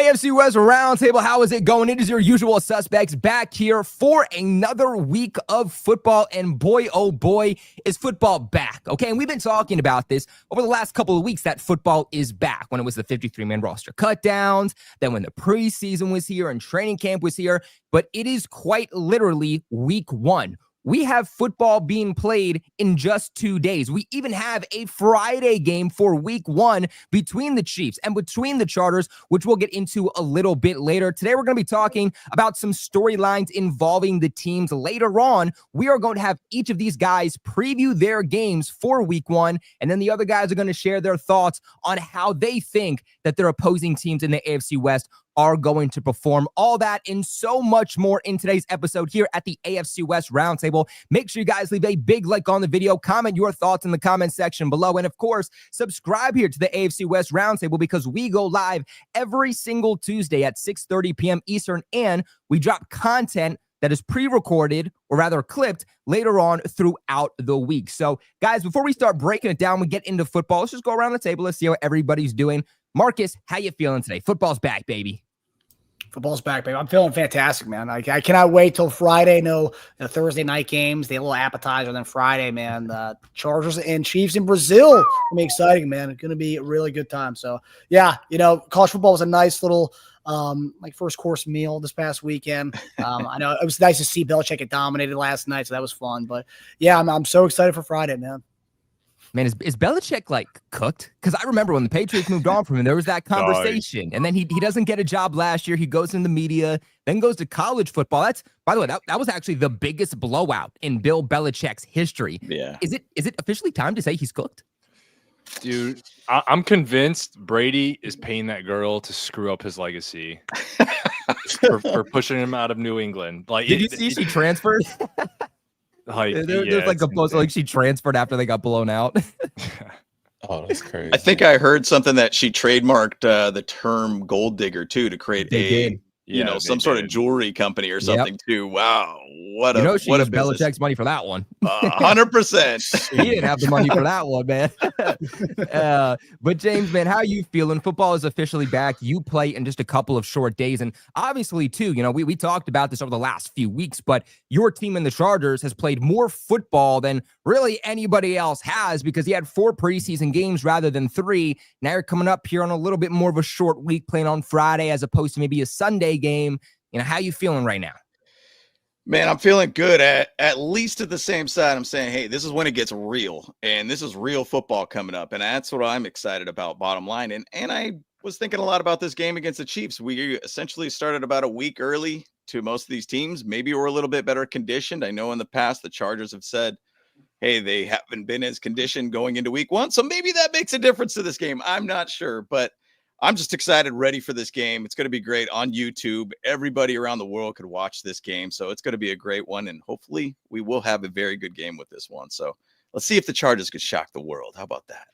AFC West Roundtable. How is it going? It is your usual suspects back here for another week of football. And boy, oh boy, is football back. Okay, and we've been talking about this over the last couple of weeks that football is back. When it was the 53-man roster cutdowns, then when the preseason was here and training camp was here. But it is quite literally week one. We have football being played in just 2 days. We even have a Friday game for week one between the Chiefs and between the Chargers, which we'll get into a little bit later. Today, we're going to be talking about some storylines involving the teams. Later on, we are going to have each of these guys preview their games for week one, and then the other guys are going to share their thoughts on how they think that their opposing teams in the AFC West are going to perform. All that and so much more in today's episode here at the AFC West Roundtable. Make sure you guys leave a big like on the video, comment your thoughts in the comment section below, and of course, subscribe here to the AFC West Roundtable because we go live every single Tuesday at 6:30 p.m. Eastern, and we drop content that is pre-recorded, or rather clipped, later on throughout the week. So, guys, before we start breaking it down, we get into football. Let's just go around the table. Let's see how everybody's doing. Marcus, how you feeling today? Football's back, baby. Football's back, baby. I'm feeling fantastic, man. I cannot wait till Friday. No, the Thursday night games, the little appetizer, then Friday, man. The Chargers and Chiefs in Brazil. It's going to be exciting, man. It's going to be a really good time. So, yeah, college football was a nice little first course meal this past weekend. I know it was nice to see Belichick get dominated last night, so that was fun. But, yeah, I'm so excited for Friday, man. Man, is Belichick, cooked? Because I remember when the Patriots moved on from him, there was that conversation. And then he doesn't get a job last year. He goes in the media, then goes to college football. That's, by the way, that was actually the biggest blowout in Bill Belichick's history. Yeah. Is it officially time to say he's cooked? Dude, I'm convinced Brady is paying that girl to screw up his legacy for pushing him out of New England. Did you see she transferred? There's a post she transferred after they got blown out. Oh, that's crazy. I think I heard something that she trademarked the term gold digger too to create some sort of jewelry company or something too. Wow. What a Belichick's money for that one. 100%. He didn't have the money for that one, man. But James, man, how are you feeling? Football is officially back. You play in just a couple of short days. And obviously, too, we talked about this over the last few weeks, but your team in the Chargers has played more football than really anybody else has because he had 4 preseason games rather than 3. Now you're coming up here on a little bit more of a short week, playing on Friday as opposed to maybe a Sunday game. How you feeling right now? Man, I'm feeling good. At least at the same side, I'm saying, hey, this is when it gets real, and this is real football coming up, and that's what I'm excited about, bottom line. And I was thinking a lot about this game against the Chiefs. We essentially started about a week early to most of these teams. Maybe we're a little bit better conditioned. I know in the past the Chargers have said, hey, they haven't been as conditioned going into week one, so maybe that makes a difference to this game. I'm not sure, but I'm just excited, ready for this game. It's going to be great on YouTube. Everybody around the world could watch this game. So it's going to be a great one. And hopefully we will have a very good game with this one. So let's see if the Chargers could shock the world. How about that?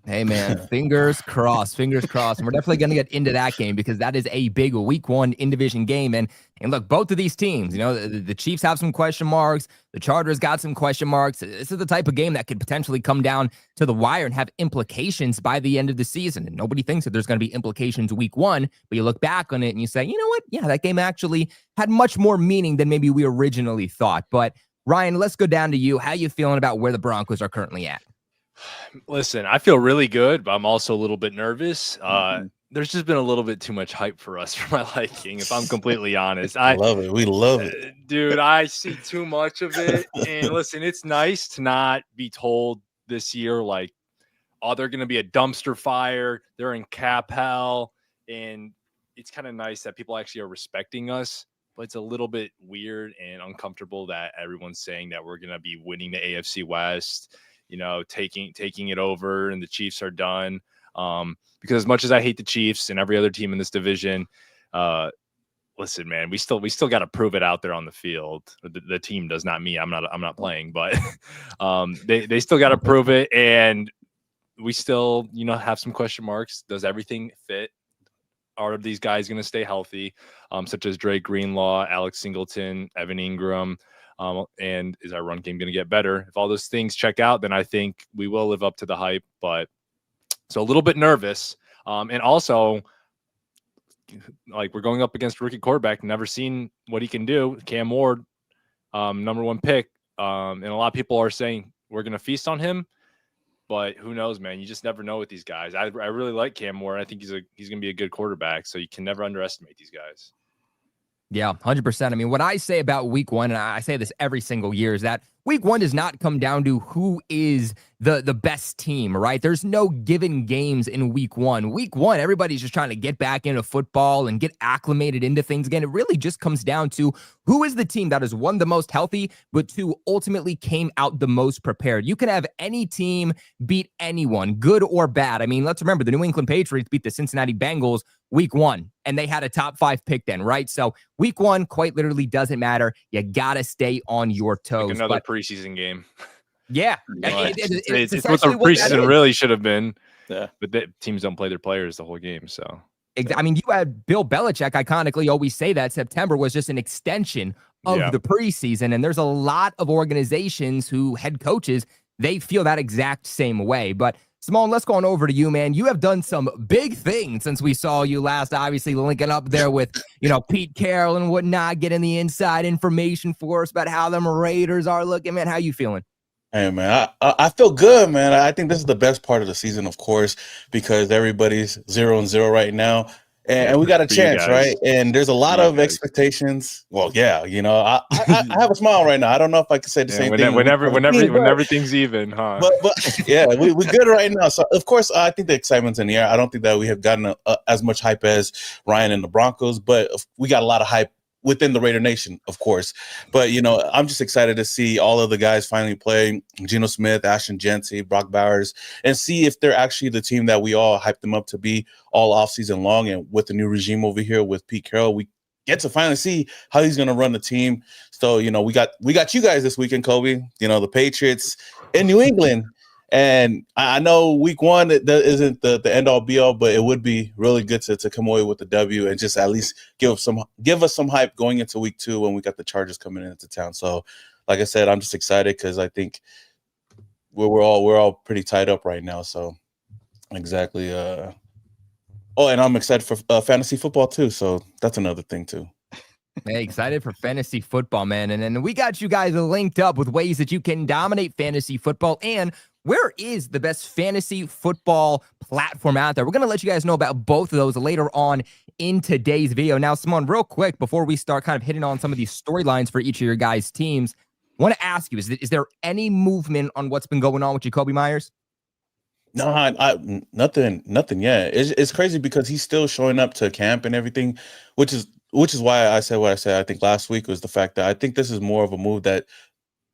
Hey, man, fingers crossed. And we're definitely going to get into that game because that is a big week one in-division game. And look, both of these teams, the Chiefs have some question marks. The Chargers got some question marks. This is the type of game that could potentially come down to the wire and have implications by the end of the season. And nobody thinks that there's going to be implications week one, but you look back on it and you say, you know what? Yeah, that game actually had much more meaning than maybe we originally thought. But Ryan, let's go down to you. How you feeling about where the Broncos are currently at? Listen, I feel really good, but I'm also a little bit nervous. There's just been a little bit too much hype for us for my liking, if I'm completely honest. I love it. We love it. Dude, I see too much of it. And listen, it's nice to not be told this year, they're going to be a dumpster fire. They're in cap hell. And it's kind of nice that people actually are respecting us. But it's a little bit weird and uncomfortable that everyone's saying that we're going to be winning the AFC West, taking it over, and the Chiefs are done. Because as much as I hate the Chiefs and every other team in this division, listen, man, we still got to prove it out there on the field. The team does, not me. I'm not playing, but they still got to prove it, and we still have some question marks. Does everything fit? Are these guys going to stay healthy? Such as Drake Greenlaw, Alex Singleton, Evan Ingram. And is our run game going to get better? If all those things check out, then I think we will live up to the hype. But so a little bit nervous. And also, like we're going up against a rookie quarterback, never seen what he can do. Cam Ward, number 1 pick. And a lot of people are saying we're going to feast on him, but who knows, man? You just never know with these guys. I really like Cam Ward. I think he's going to be a good quarterback. So you can never underestimate these guys. Yeah, 100%. I mean, what I say about week one, and I say this every single year, is that week one does not come down to who is the best team, right? There's no given games in week one. Week one, everybody's just trying to get back into football and get acclimated into things again. It really just comes down to who is the team that is, one, the most healthy, but two, ultimately came out the most prepared. You can have any team beat anyone, good or bad. I mean, let's remember the New England Patriots beat the Cincinnati Bengals week one, and they had a top 5 pick then, right? So week one quite literally doesn't matter. You got to stay on your toes. Like another preseason game. Yeah. It's what the preseason really should have been. Yeah. But teams don't play their players the whole game, so. I mean, you had Bill Belichick iconically always say that September was just an extension of the preseason, and there's a lot of organizations who head coaches, they feel that exact same way. But Simone, let's go on over to you, man. You have done some big things since we saw you last, obviously linking up there with, Pete Carroll and whatnot, getting the inside information for us about how them Raiders are looking, man. How you feeling? Hey, man, I feel good, man. I think this is the best part of the season, of course, because everybody's 0-0 right now. And we got a chance, right? And there's a lot of expectations. Well, yeah, I have a smile right now. I don't know if I can say the same thing. When everything's even, huh? But yeah, we're good right now. So, of course, I think the excitement's in the air. I don't think that we have gotten as much hype as Ryan and the Broncos, but we got a lot of hype within the Raider Nation, of course. But, I'm just excited to see all of the guys finally play, Geno Smith, Ashton Jeanty, Brock Bowers, and see if they're actually the team that we all hyped them up to be all offseason long. And with the new regime over here with Pete Carroll, we get to finally see how he's going to run the team. So, we got you guys this weekend, Kobe, the Patriots in New England. And I know week one that isn't the end all be all, but it would be really good to come away with the W and just at least give us some hype going into week 2 when we got the Chargers coming into town. So, like I said, I'm just excited because I think we're all pretty tied up right now. So, exactly. And I'm excited for fantasy football too. So that's another thing too. Hey, excited for fantasy football, man. And then we got you guys linked up with ways that you can dominate fantasy football. And where is the best fantasy football platform out there? We're going to let you guys know about both of those later on in today's video. Now, Simone, real quick, before we start kind of hitting on some of these storylines for each of your guys' teams, I want to ask you, is there any movement on what's been going on with Jacoby Myers? No, nothing yet. It's crazy because he's still showing up to camp and everything, which is why I said what I said. I think last week was the fact that I think this is more of a move that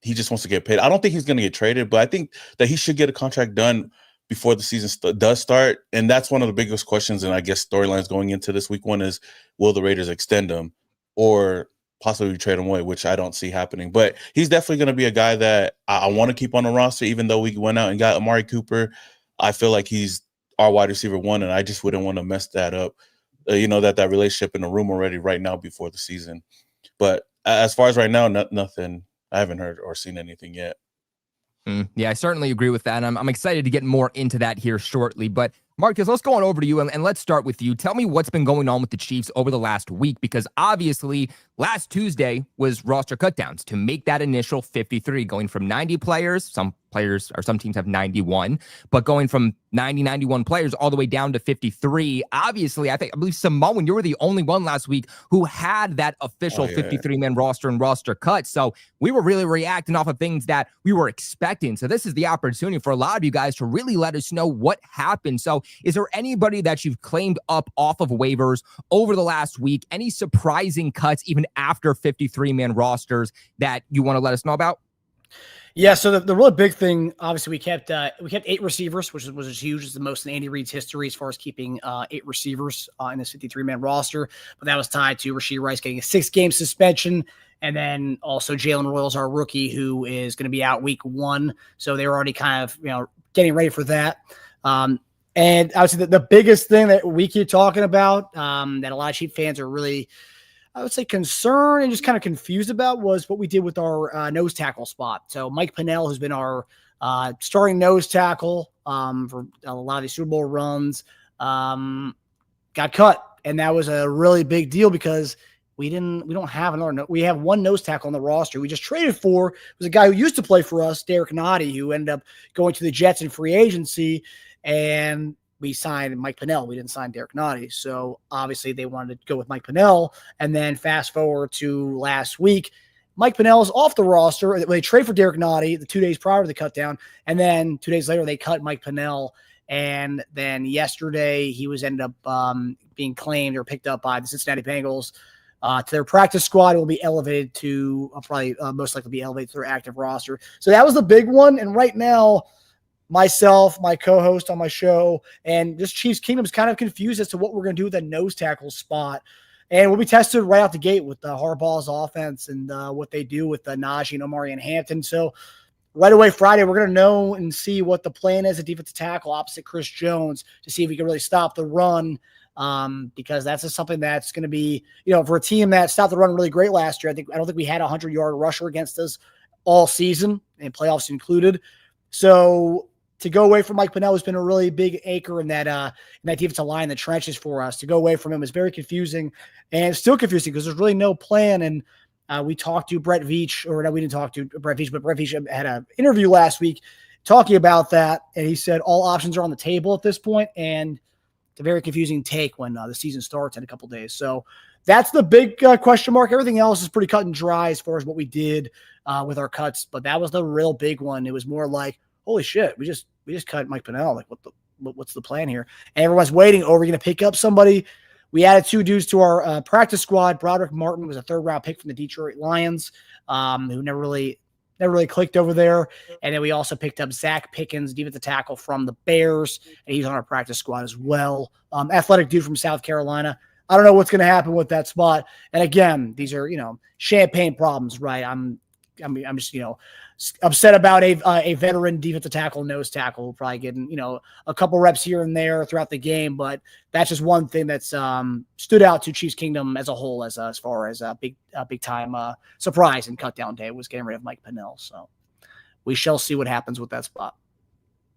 he just wants to get paid. I don't think he's going to get traded, but I think that he should get a contract done before the season does start. And that's one of the biggest questions. And I guess storylines going into this week one is, will the Raiders extend him or possibly trade him away, which I don't see happening. But he's definitely going to be a guy that I want to keep on the roster, even though we went out and got Amari Cooper. I feel like he's our wide receiver 1, and I just wouldn't want to mess that up. That relationship in the room already right now before the season. But as far as right now, nothing. I haven't heard or seen anything yet. Yeah, I certainly agree with that. I'm excited to get more into that here shortly. But Marcus, let's go on over to you and let's start with you. Tell me what's been going on with the Chiefs over the last week, because obviously last Tuesday was roster cutdowns to make that initial 53, going from 90 players. Some teams have 91, but going from 91 players all the way down to 53. Obviously, I believe Simone, you were the only one last week who had that official 53-man roster and roster cut. So we were really reacting off of things that we were expecting. So this is the opportunity for a lot of you guys to really let us know what happened. So is there anybody that you've claimed up off of waivers over the last week? Any surprising cuts even after 53-man rosters that you want to let us know about? Yeah, so the really big thing, obviously, we kept 8 receivers, which was huge. It's the most in Andy Reid's history as far as keeping 8 receivers in this 53-man roster. But that was tied to Rashee Rice getting a 6-game suspension, and then also Jalen Royals, our rookie, who is going to be out week 1. So they were already kind of getting ready for that. And obviously, the biggest thing that we keep talking about that a lot of Chiefs fans are really, I would say, concerned and just kind of confused about was what we did with our nose tackle spot. So Mike Pennell, who's been our starting nose tackle for a lot of these Super Bowl runs, got cut. And that was a really big deal because we don't have we have one nose tackle on the roster. We just traded for was a guy who used to play for us, Derek Nottie, who ended up going to the Jets in free agency, and we signed Mike Pennell. We didn't sign Derek Nottie. So obviously they wanted to go with Mike Pennell. And then fast forward to last week, Mike Pennell is off the roster. They trade for Derek Nottie the 2 days prior to the cutdown. And then 2 days later, they cut Mike Pennell. And then yesterday he was ended up being claimed or picked up by the Cincinnati Bengals to their practice squad. Will be elevated to most likely be elevated to their active roster. So that was the big one. And right now, myself, my co-host on my show, and this Chiefs Kingdom is kind of confused as to what we're going to do with the nose tackle spot. And we'll be tested right out the gate with Harbaugh's offense and what they do with Najee and Omari and Hampton. So right away Friday, we're going to know and see what the plan is at defensive tackle opposite Chris Jones to see if we can really stop the run. Because that's just something that's going to be, for a team that stopped the run really great last year. I don't think we had a 100-yard rusher against us all season, and playoffs included. So to go away from Mike Pennell has been a really big anchor in that defensive line in the trenches for us. To go away from him is very confusing, and still confusing because there's really no plan. And we talked to Brett Veach, or no, we didn't talk to Brett Veach, but Brett Veach had an interview last week talking about that, and he said all options are on the table at this point, and it's a very confusing take when the season starts in a couple days. So that's the big question mark. Everything else is pretty cut and dry as far as what we did with our cuts, but that was the real big one. It was more like, holy shit, we just cut Mike Pennell. Like, what's the plan here? And everyone's waiting. Oh, we're going to pick up somebody. We added 2 dudes to our practice squad. Broderick Martin was a 3rd-round pick from the Detroit Lions, who never really clicked over there. And then we also picked up Zach Pickens, defensive tackle from the Bears, and he's on our practice squad as well. Athletic dude from South Carolina. I don't know what's going to happen with that spot. And again, these are, champagne problems, right? I'm just, upset about a veteran defensive tackle, nose tackle, probably getting, a couple reps here and there throughout the game. But that's just one thing that's stood out to Chiefs Kingdom as a whole, as far as a big time surprise and cut down day was getting rid of Mike Pennell. So we shall see what happens with that spot.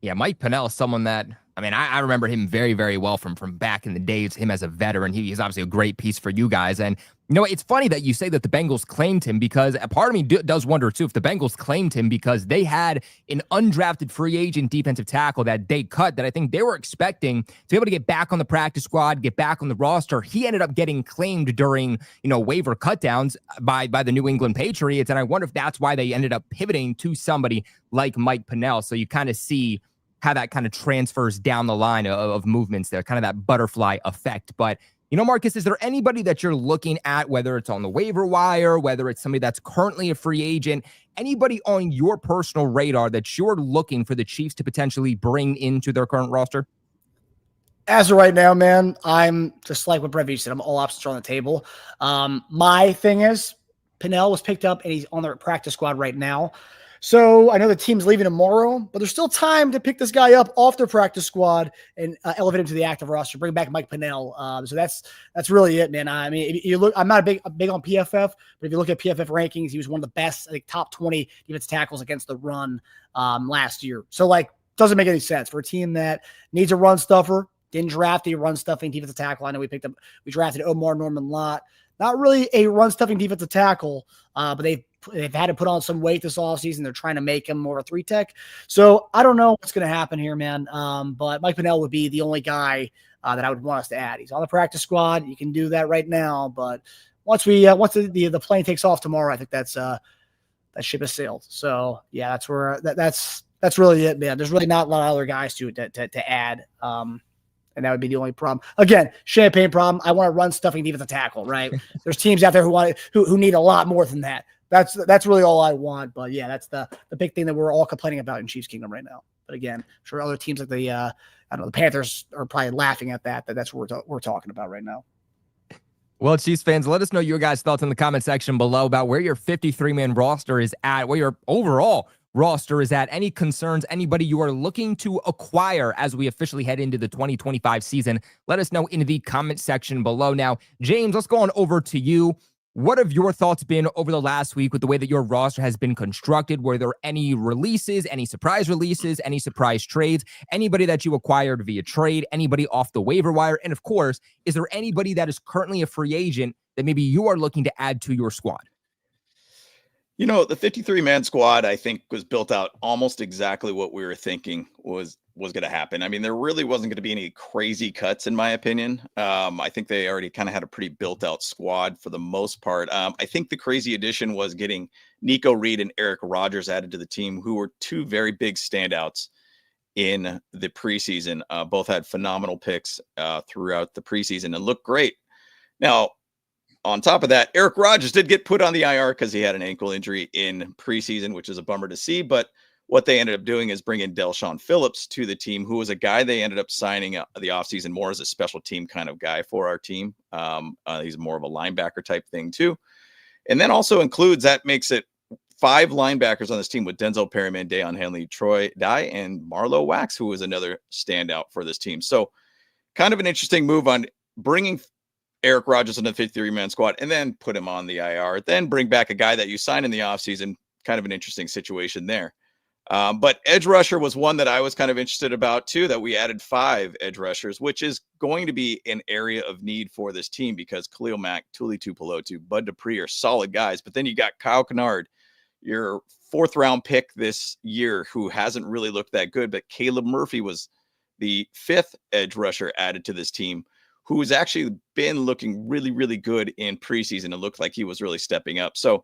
Yeah, Mike Pennell is someone that, I remember him very, very well from back in the days, him as a veteran. He's obviously a great piece for you guys. And, it's funny that you say that the Bengals claimed him, because a part of me does wonder, too, if the Bengals claimed him because they had an undrafted free agent defensive tackle that they cut that I think they were expecting to be able to get back on the practice squad, get back on the roster. He ended up getting claimed during, waiver cutdowns by the New England Patriots. And I wonder if that's why they ended up pivoting to somebody like Mike Pennell. So you kind of see how that kind of transfers down the line of movements there, kind of that butterfly effect. But, Marcus, is there anybody that you're looking at, whether it's on the waiver wire, whether it's somebody that's currently a free agent, anybody on your personal radar that you're looking for the Chiefs to potentially bring into their current roster? As of right now, man, I'm just like what Brett Veach said. I'm all options are on the table. My thing is Pennell was picked up and he's on the practice squad right now. So I know the team's leaving tomorrow, but there's still time to pick this guy up off their practice squad and elevate him to the active roster, bring back Mike Pennell. So that's really it, man. If you look, I'm not big on PFF, but if you look at PFF rankings, he was one of the best, I think, top 20 defensive tackles against the run last year. So doesn't make any sense for a team that needs a run stuffer. Didn't draft a run stuffing defensive tackle. I know we drafted Omar Norman Lott. Not really a run stuffing defensive tackle, but they've had to put on some weight this offseason. They're trying to make him more of a 3-tech. So I don't know what's going to happen here, man. But Mike Pennell would be the only guy that I would want us to add. He's on the practice squad. You can do that right now. But once the plane takes off tomorrow, I think that ship has sailed. So yeah, that's where that's really it, man. There's really not a lot of other guys to add. And that would be the only problem. Again, champagne problem. I want to run stuffing defensive tackle, right? There's teams out there who need a lot more than that. That's really all I want. But yeah, that's the big thing that we're all complaining about in Chiefs Kingdom right now. But again, I'm sure other teams like the Panthers are probably laughing at that. That's what we're talking about right now. Well, Chiefs fans, let us know your guys' thoughts in the comment section below about where your 53-man roster is at, where your overall roster is at, any concerns, anybody you are looking to acquire as we officially head into the 2025 season. Let us know in the comment section below. Now, James, let's go on over to you. what have your thoughts been over the last week with the way that your roster has been constructed? Were there any releases, any surprise releases, any surprise trades, anybody that you acquired via trade, anybody off the waiver wire? And of course, is there anybody that is currently a free agent that maybe you are looking to add to your squad? You know, the 53-man squad, I think, was built out almost exactly what we were thinking was going to happen. I mean, there really wasn't going to be any crazy cuts, in my opinion. I think they already kind of had a pretty built out squad for the most part. I think the crazy addition was getting Nico Reed and Eric Rodgers added to the team, who were two very big standouts in the preseason. Both had phenomenal picks throughout the preseason and looked great. Now, on top of that, Eric Rodgers did get put on the IR because he had an ankle injury in preseason, which is a bummer to see. But what they ended up doing is bringing Delshon Phillips to the team, who was a guy they ended up signing the offseason more as a special team kind of guy for our team. He's more of a linebacker type thing too. And then also includes, that makes it 5 linebackers on this team with Denzel Perryman, Deion Henley, Troy Dye, and Marlo Wax, who was another standout for this team. So kind of an interesting move on bringing Eric Rodgers in the 53-man squad and then put him on the IR, then bring back a guy that you signed in the offseason. Kind of an interesting situation there. But edge rusher was one that I was kind of interested about too, that we added 5 edge rushers, which is going to be an area of need for this team because Khalil Mack, Tuli Tuipulotu, Bud Dupree are solid guys. But then you got Kyle Kennard, your 4th round pick this year, who hasn't really looked that good. But Caleb Murphy was the 5th edge rusher added to this team, who has actually been looking really, really good in preseason. It looked like he was really stepping up. So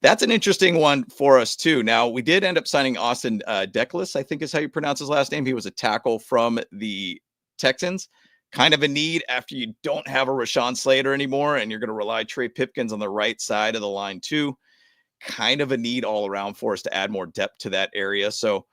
that's an interesting one for us too. Now, we did end up signing Austin Decklis, I think is how you pronounce his last name. He was a tackle from the Texans. Kind of a need after you don't have a Rashawn Slater anymore, and you're going to rely Trey Pipkins on the right side of the line too. Kind of a need all around for us to add more depth to that area. So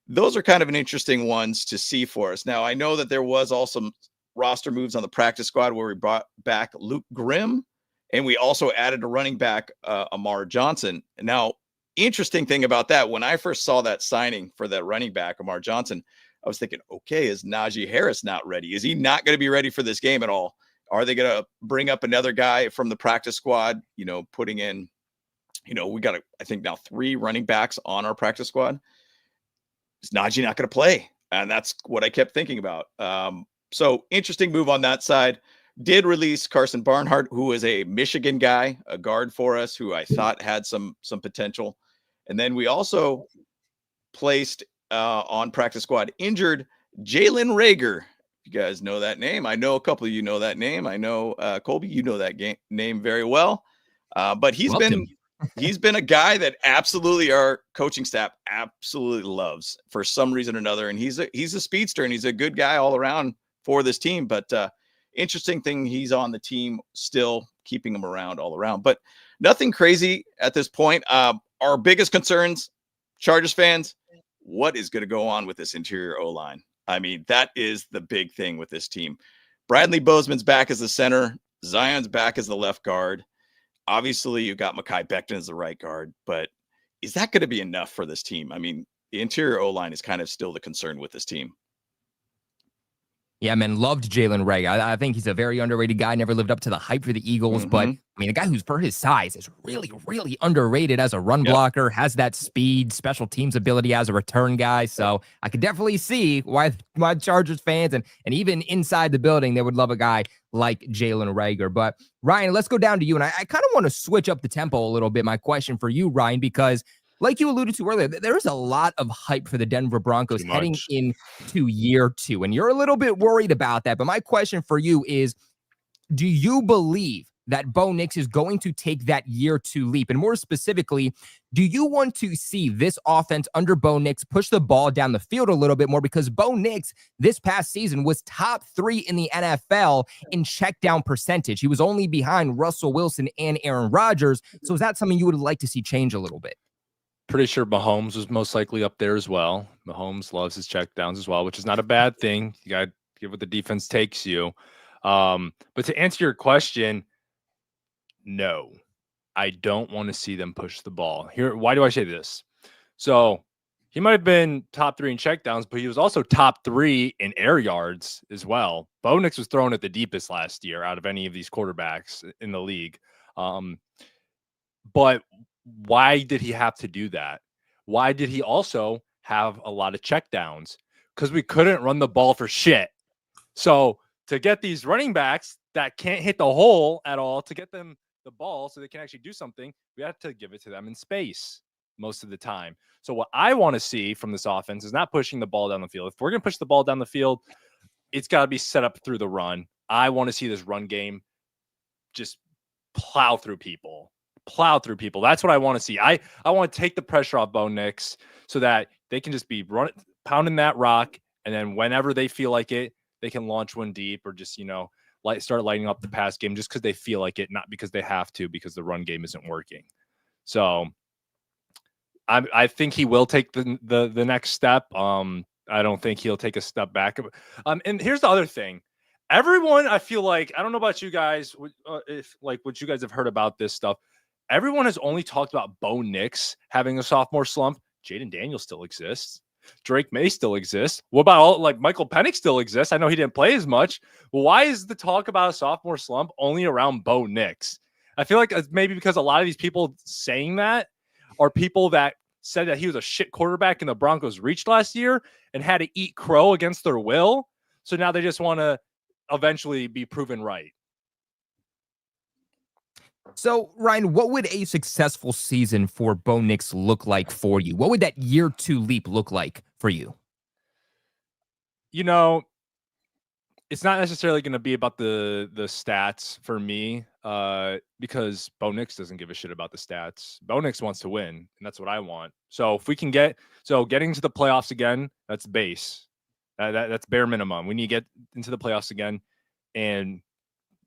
those are kind of an interesting ones to see for us. Now, I know that there was also roster moves on the practice squad where we brought back Luke Grimm, and we also added a running back, Amar Johnson. Now, interesting thing about that, when I first saw that signing for that running back, Amar Johnson, I was thinking, okay, is Najee Harris not ready? Is he not going to be ready for this game at all? Are they going to bring up another guy from the practice squad, putting in, we got, I think now 3 running backs on our practice squad. Is Najee not going to play? And that's what I kept thinking about. So interesting move on that side. Did release Carson Barnhart, who is a Michigan guy, a guard for us, who I thought had some potential. And then we also placed on practice squad injured Jalen Reagor. You guys know that name. I know a couple of you know that name. I know Colby, you know that name very well. But he's been a guy that absolutely our coaching staff absolutely loves for some reason or another. And he's a speedster and he's a good guy all around for this team. But interesting thing, he's on the team still, keeping him around all around. But nothing crazy at this point. Our biggest concerns, Chargers fans, what is going to go on with this interior O-line? I mean, that is the big thing with this team. Bradley Bozeman's back as the center. Zion's back as the left guard. Obviously, you got Mekhi Becton as the right guard, but is that going to be enough for this team? I mean, the interior O-line is kind of still the concern with this team. Yeah, man, loved Jalen Reagor. I think he's a very underrated guy, never lived up to the hype for the Eagles, but I mean, a guy who's, for his size, is really, really underrated as a run blocker, has that speed, special teams ability as a return guy. So I could definitely see why Chargers fans and even inside the building, they would love a guy like Jalen Reagor. But Ryan, let's go down to you. And I kind of want to switch up the tempo a little bit. My question for you, Ryan, because like you alluded to earlier, there is a lot of hype for the Denver Broncos heading into year 2, and you're a little bit worried about that. But my question for you is, do you believe that Bo Nix is going to take that year 2 leap? And more specifically, do you want to see this offense under Bo Nix push the ball down the field a little bit more? Because Bo Nix this past season was top 3 in the NFL in check down percentage. He was only behind Russell Wilson and Aaron Rodgers. So is that something you would like to see change a little bit? Pretty sure Mahomes was most likely up there as well. Mahomes loves his checkdowns as well, which is not a bad thing. You got to give what the defense takes you. But to answer your question, no, I don't want to see them push the ball. Here, why do I say this? So he might have been top 3 in checkdowns, but he was also top 3 in air yards as well. Bo Nix was thrown at the deepest last year out of any of these quarterbacks in the league. But why did he have to do that? Why did he also have a lot of checkdowns? Because we couldn't run the ball for shit. So to get these running backs that can't hit the hole at all, to get them the ball so they can actually do something, we have to give it to them in space most of the time. So what I want to see from this offense is not pushing the ball down the field. If we're going to push the ball down the field, it's got to be set up through the run. I want to see this run game just plow through people. That's what I want to see. I want to take the pressure off Bo Nix so that they can just be pounding that rock, and then whenever they feel like it, they can launch one deep or just, start lighting up the pass game just because they feel like it, not because they have to, because the run game isn't working. So I think he will take the next step. I don't think he'll take a step back. And here's the other thing. Everyone, I feel like, I don't know about you guys, if like what you guys have heard about this stuff. Everyone has only talked about Bo Nix having a sophomore slump. Jaden Daniels still exists. Drake May still exists. What about Michael Penix still exists? I know he didn't play as much. Well, why is the talk about a sophomore slump only around Bo Nix? I feel like it's maybe because a lot of these people saying that are people that said that he was a shit quarterback and the Broncos reached last year and had to eat crow against their will. So now they just want to eventually be proven right. So, Ryan, what would a successful season for Bo Nix look like for you? What would that year 2 leap look like for you? It's not necessarily going to be about the stats for me because Bo Nix doesn't give a shit about the stats. Bo Nix wants to win, and that's what I want. So if we can getting to the playoffs again, that's base. That's bare minimum. We need to get into the playoffs again, and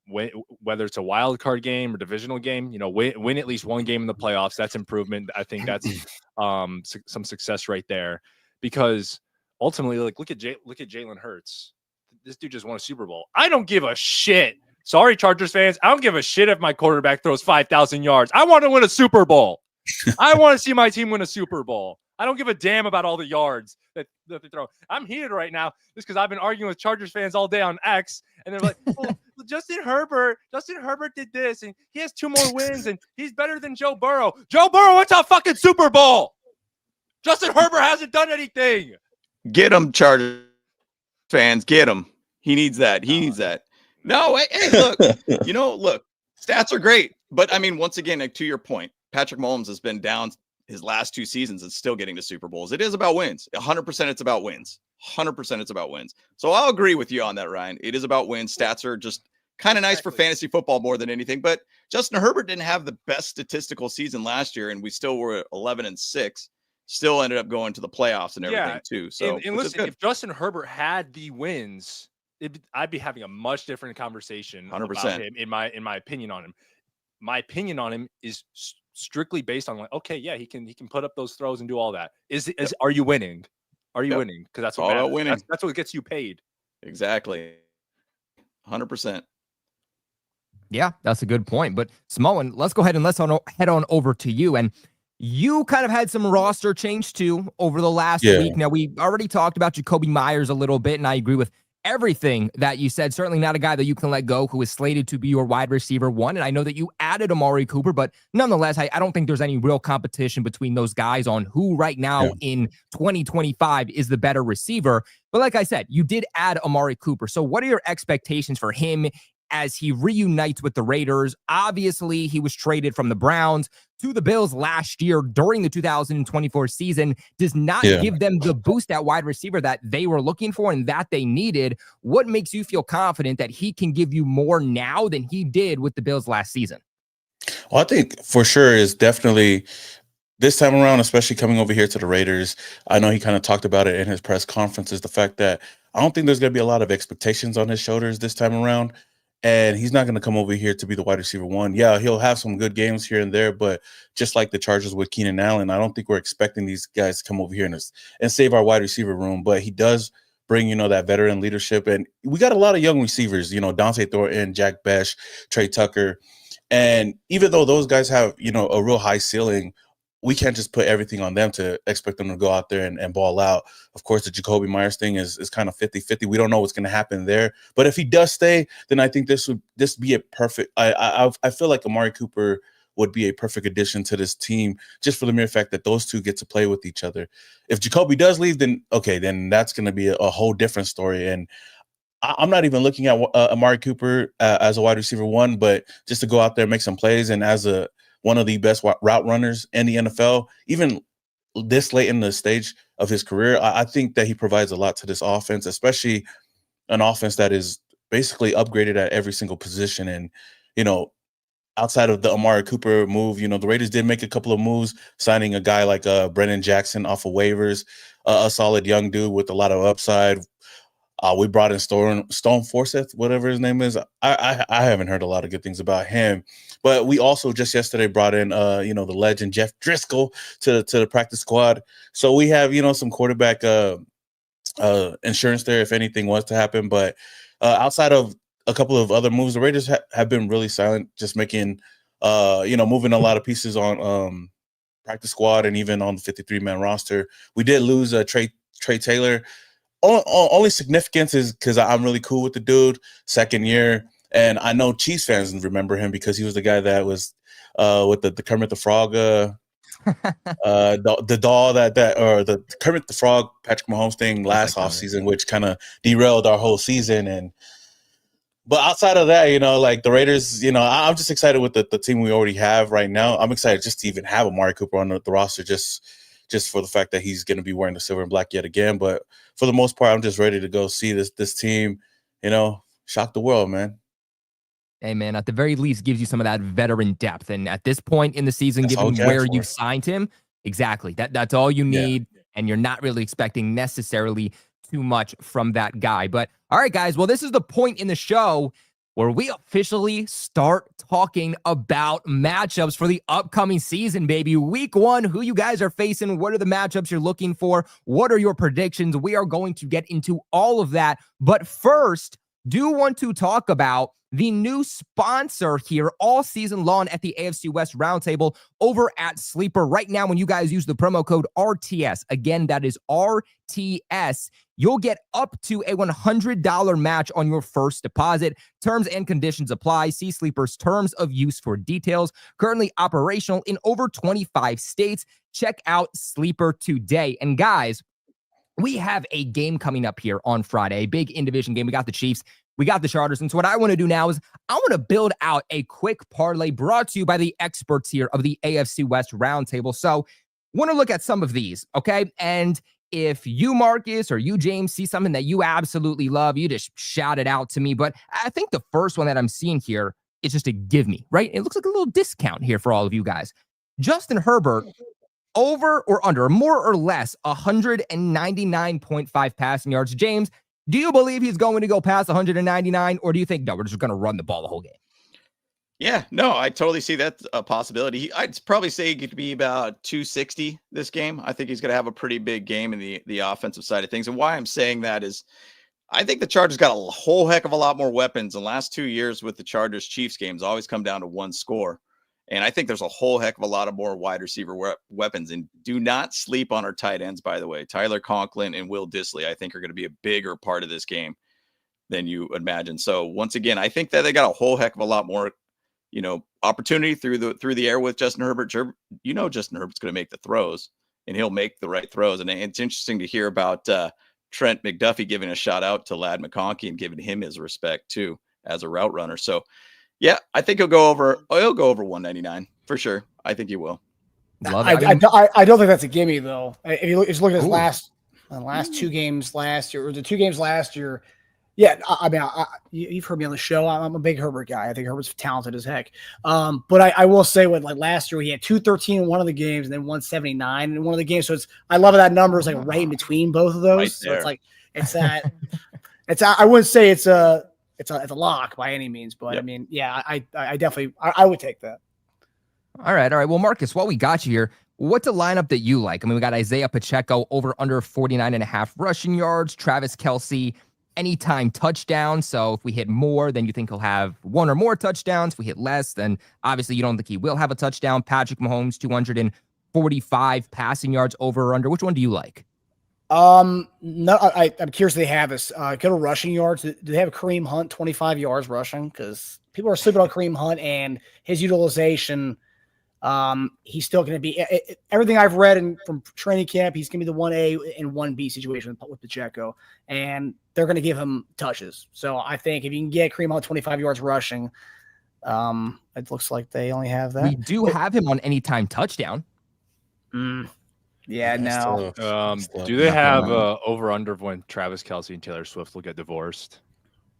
whether it's a wild card game or divisional game, win at least one game in the playoffs. That's improvement. I think that's some success right there, because ultimately, look at Jalen Hurts. This dude just won a Super Bowl. I don't give a shit. Sorry, Chargers fans. I don't give a shit if my quarterback throws 5,000 yards. I want to win a Super Bowl. I want to see my team win a Super Bowl. I don't give a damn about all the yards that they throw. I'm heated right now just because I've been arguing with Chargers fans all day on X, and they're like, well, Justin Herbert did this, and he has 2 more wins, and he's better than Joe Burrow. Joe Burrow went to a fucking Super Bowl. Justin Herbert hasn't done anything. Get him, Chargers fans. Get him. He needs that. No, hey, look, stats are great. But, I mean, once again, to your point, Patrick Mahomes has been down his last 2 seasons and still getting to Super Bowls. It is about wins. 100% it's about wins. 100% it's about wins. So I'll agree with you on that, Ryan. It is about wins. Stats are just kind of nice for fantasy football more than anything. But Justin Herbert didn't have the best statistical season last year, and we still were 11-6. Still ended up going to the playoffs and everything too. So and listen, if Justin Herbert had the wins, I'd be having a much different conversation 100%. about him in my opinion on him. My opinion on him is strictly based on okay, yeah, he can put up those throws and do all that. Are you winning? Are you winning? Because that's what all about winning. That's what gets you paid. Exactly. 100%. Yeah, that's a good point. But Samoan, let's go ahead and head on over to you. And you kind of had some roster change too over the last week. Now, we already talked about Jacoby Myers a little bit, and I agree with everything that you said. Certainly not a guy that you can let go, who is slated to be your wide receiver 1. And I know that you added Amari Cooper, but nonetheless, I don't think there's any real competition between those guys on who right now in 2025 is the better receiver. But like I said, you did add Amari Cooper. So what are your expectations for him as he reunites with the Raiders? Obviously, he was traded from the Browns to the Bills last year during the 2024 season. Does not give them the boost at wide receiver that they were looking for and that they needed. What makes you feel confident that he can give you more now than he did with the Bills last season? Well, I think for sure is definitely this time around, especially coming over here to the Raiders. I know he kind of talked about it in his press conferences, the fact that I don't think there's going to be a lot of expectations on his shoulders this time around. And he's not going to come over here to be the wide receiver 1. Yeah, he'll have some good games here and there, but just like the Chargers with Keenan Allen, I don't think we're expecting these guys to come over here and save our wide receiver room. But he does bring, that veteran leadership. And we got a lot of young receivers, Dante Thornton, Jack Besh, Trey Tucker. And even though those guys have, a real high ceiling, we can't just put everything on them to expect them to go out there and ball out. Of course, the Jacoby Myers thing is kind of 50-50. We don't know what's going to happen there. But if he does stay, then I think this would be a perfect – I feel like Amari Cooper would be a perfect addition to this team just for the mere fact that those two get to play with each other. If Jacoby does leave, then that's going to be a whole different story. And I'm not even looking at Amari Cooper as a wide receiver one, but just to go out there, make some plays, and as one of the best route runners in the NFL, even this late in the stage of his career, I think that he provides a lot to this offense, especially an offense that is basically upgraded at every single position. And, outside of the Amari Cooper move, the Raiders did make a couple of moves, signing a guy like Brennan Jackson off of waivers, a solid young dude with a lot of upside. We brought in Stone Forsyth, whatever his name is. I haven't heard a lot of good things about him. But we also just yesterday brought in, the legend Jeff Driscoll to the practice squad. So we have, some quarterback insurance there if anything was to happen. But outside of a couple of other moves, the Raiders have been really silent, just making, moving a lot of pieces on practice squad and even on the 53-man roster. We did lose Trey Taylor. Only significance is because I'm really cool with the dude, second year. And I know Chiefs fans remember him because he was the guy that was with the Kermit the Frog, the doll or the Kermit the Frog Patrick Mahomes thing last offseason, which kind of derailed our whole season. But outside of that, the Raiders, I'm just excited with the team we already have right now. I'm excited just to even have Amari Cooper on the roster, just for the fact that he's going to be wearing the silver and black yet again. But for the most part, I'm just ready to go see this team, shock the world, man. Hey, man, at the very least, gives you some of that veteran depth. And at this point in the season, given where you've signed him, exactly, that's all you need. Yeah. And you're not really expecting necessarily too much from that guy. But all right, guys, well, this is the point in the show where we officially start talking about matchups for the upcoming season, baby. Week 1, who you guys are facing, what are the matchups you're looking for, what are your predictions? We are going to get into all of that. But first, do want to talk about the new sponsor here all season long at the AFC West Roundtable over at Sleeper. Right now, when you guys use the promo code RTS, again, that is RTS, you'll get up to a $100 match on your first deposit. Terms and conditions apply. See Sleeper's terms of use for details. Currently operational in over 25 states. Check out Sleeper today. And guys, we have a game coming up here on Friday, a big in-division game. We got the Chiefs. We got the Chargers. And so what I want to do now is I want to build out a quick parlay brought to you by the experts here of the AFC West Roundtable. So want to look at some of these, okay? And if you, Marcus, or you, James, see something that you absolutely love, you just shout it out to me. But I think the first one that I'm seeing here is just a give me, right? It looks like a little discount here for all of you guys. Justin Herbert, over or under, more or less, 199.5 passing yards. James, do you believe he's going to go past 199, or do you think, no, we're just going to run the ball the whole game? Yeah, no, I totally see that a possibility. I'd probably say he could be about 260 this game. I think he's going to have a pretty big game in the offensive side of things. And why I'm saying that is I think the Chargers got a whole heck of a lot more weapons. The last 2 years with the Chargers-Chiefs games always come down to one score. And I think there's a whole heck of a lot of more wide receiver weapons. And do not sleep on our tight ends, by the way. Tyler Conklin and Will Dissly, I think, are going to be a bigger part of this game than you imagine. So once again, I think that they got a whole heck of a lot more, opportunity through the air with Justin Herbert. Justin Herbert's going to make the throws, and he'll make the right throws. And it's interesting to hear about Trent McDuffie giving a shout out to Ladd McConkey and giving him his respect too as a route runner. So yeah, I think he'll go over 199 for sure. I think he will. I don't think that's a gimme though. If you look at his last two games last year, or the 2 games last year. Yeah, I mean, you've heard me on the show. I'm a big Herbert guy. I think Herbert's talented as heck. But I will say, with like last year, he had 213 in one of the games and then 179 in one of the games. So I love that number is like right in between both of those. Right, so it's like I wouldn't say it's a lock by any means, but yep. I mean, yeah, I definitely I would take that. All right. Well, Marcus, while we got you here, what's a lineup that you like? I mean, we got Isaiah Pacheco over under 49.5 rushing yards, Travis Kelce anytime touchdown. So if we hit more, then you think he'll have 1 or more touchdowns. If we hit less, then obviously you don't think he will have a touchdown. Patrick Mahomes, 245 passing yards over or under. Which one do you like? No, I'm curious if they have this. Go to rushing yards. Do they have Kareem Hunt 25 yards rushing? Because people are sleeping on Kareem Hunt and his utilization. He's still going to be everything I've read from training camp. He's going to be the 1A and 1B situation with Pacheco, and they're going to give him touches. So I think if you can get Kareem Hunt 25 yards rushing, it looks like they only have that. We do have him on anytime touchdown. Yeah, no. Do they have over under of when Travis Kelce and Taylor Swift will get divorced?